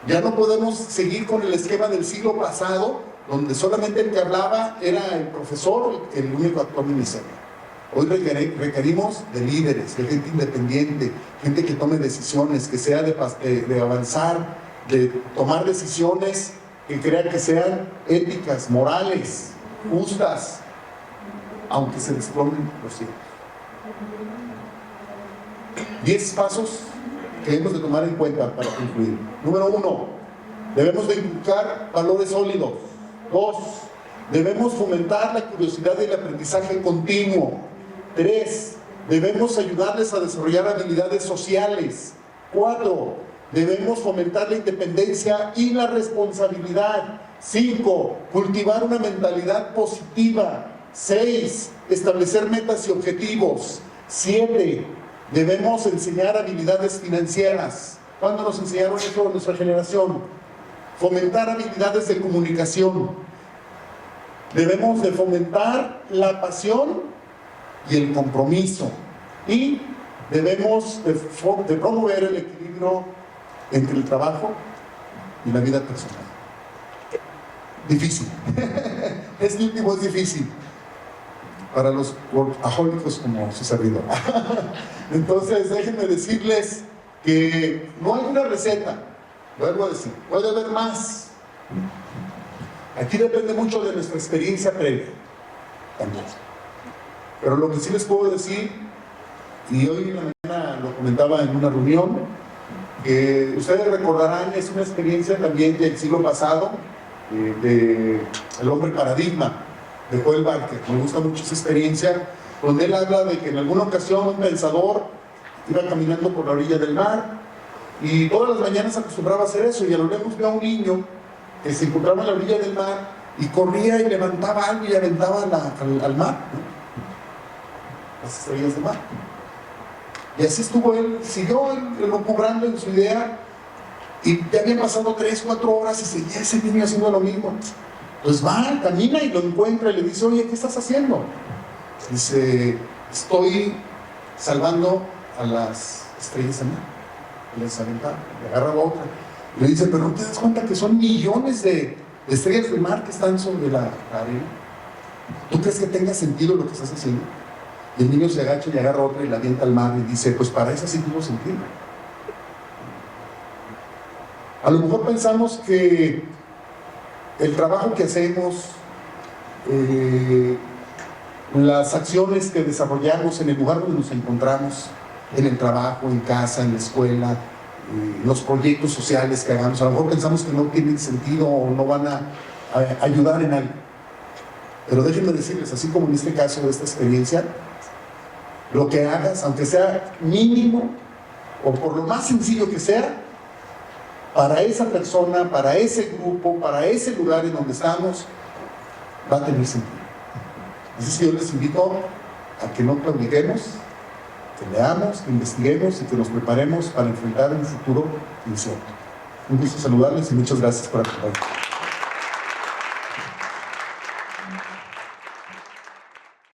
Ya no podemos seguir con el esquema del siglo pasado, donde solamente el que hablaba era el profesor, el único actor en escena. Hoy requerimos de líderes, de gente independiente, gente que tome decisiones, que sea de avanzar, de tomar decisiones que crean que sean éticas, morales, justas, aunque se desplomen los cielos. 10 pasos que debemos de tomar en cuenta para concluir. Número 1, debemos de inculcar valores sólidos. 2, debemos fomentar la curiosidad y el aprendizaje continuo. 3, debemos ayudarles a desarrollar habilidades sociales. 4, debemos fomentar la independencia y la responsabilidad. 5, cultivar una mentalidad positiva. 6, establecer metas y objetivos. 7, debemos enseñar habilidades financieras. ¿Cuándo nos enseñaron eso en nuestra generación? Fomentar habilidades de comunicación. Debemos de fomentar la pasión y el compromiso. Y debemos de promover el equilibrio entre el trabajo y la vida personal. Difícil. Este último es difícil para los workahólicos como su servidor. Entonces, déjenme decirles que no hay una receta, vuelvo a decir, puede haber más. Aquí depende mucho de nuestra experiencia previa, también. Pero lo que sí les puedo decir, y hoy en la mañana lo comentaba en una reunión, que ustedes recordarán, es una experiencia también del siglo pasado, de El hombre paradigma, de Joel Barker. Me gusta mucho esa experiencia, donde él habla de que en alguna ocasión un pensador iba caminando por la orilla del mar y todas las mañanas acostumbraba a hacer eso, y a lo lejos vio a un niño que se encontraba en la orilla del mar y corría y levantaba algo y aventaba al mar, ¿no? Las estrellas del mar. Y así estuvo él, siguió elucubrando en su idea, y ya habían pasado 3, 4 horas y seguía ese niño haciendo lo mismo. Pues va, camina y lo encuentra y le dice: oye, ¿qué estás haciendo? Dice: estoy salvando a las estrellas del mar. Y les aventa, le agarra la otra. Y le dice: pero ¿no te das cuenta que son millones de estrellas del mar que están sobre la arena? ¿Tú crees que tenga sentido lo que estás haciendo? Y el niño se agacha y agarra otra y la avienta al mar y dice: pues para eso sí tuvo sentido. A lo mejor pensamos que el trabajo que hacemos, las acciones que desarrollamos en el lugar donde nos encontramos, en el trabajo, en casa, en la escuela, los proyectos sociales que hagamos, a lo mejor pensamos que no tienen sentido o no van a ayudar en algo. Pero déjenme decirles, así como en este caso de esta experiencia, lo que hagas, aunque sea mínimo o por lo más sencillo que sea, para esa persona, para ese grupo, para ese lugar en donde estamos, va a tener sentido. Así que yo les invito a que no claudiquemos, que leamos, que investiguemos y que nos preparemos para enfrentar un futuro incierto. Un gusto saludarles y muchas gracias por acompañarnos.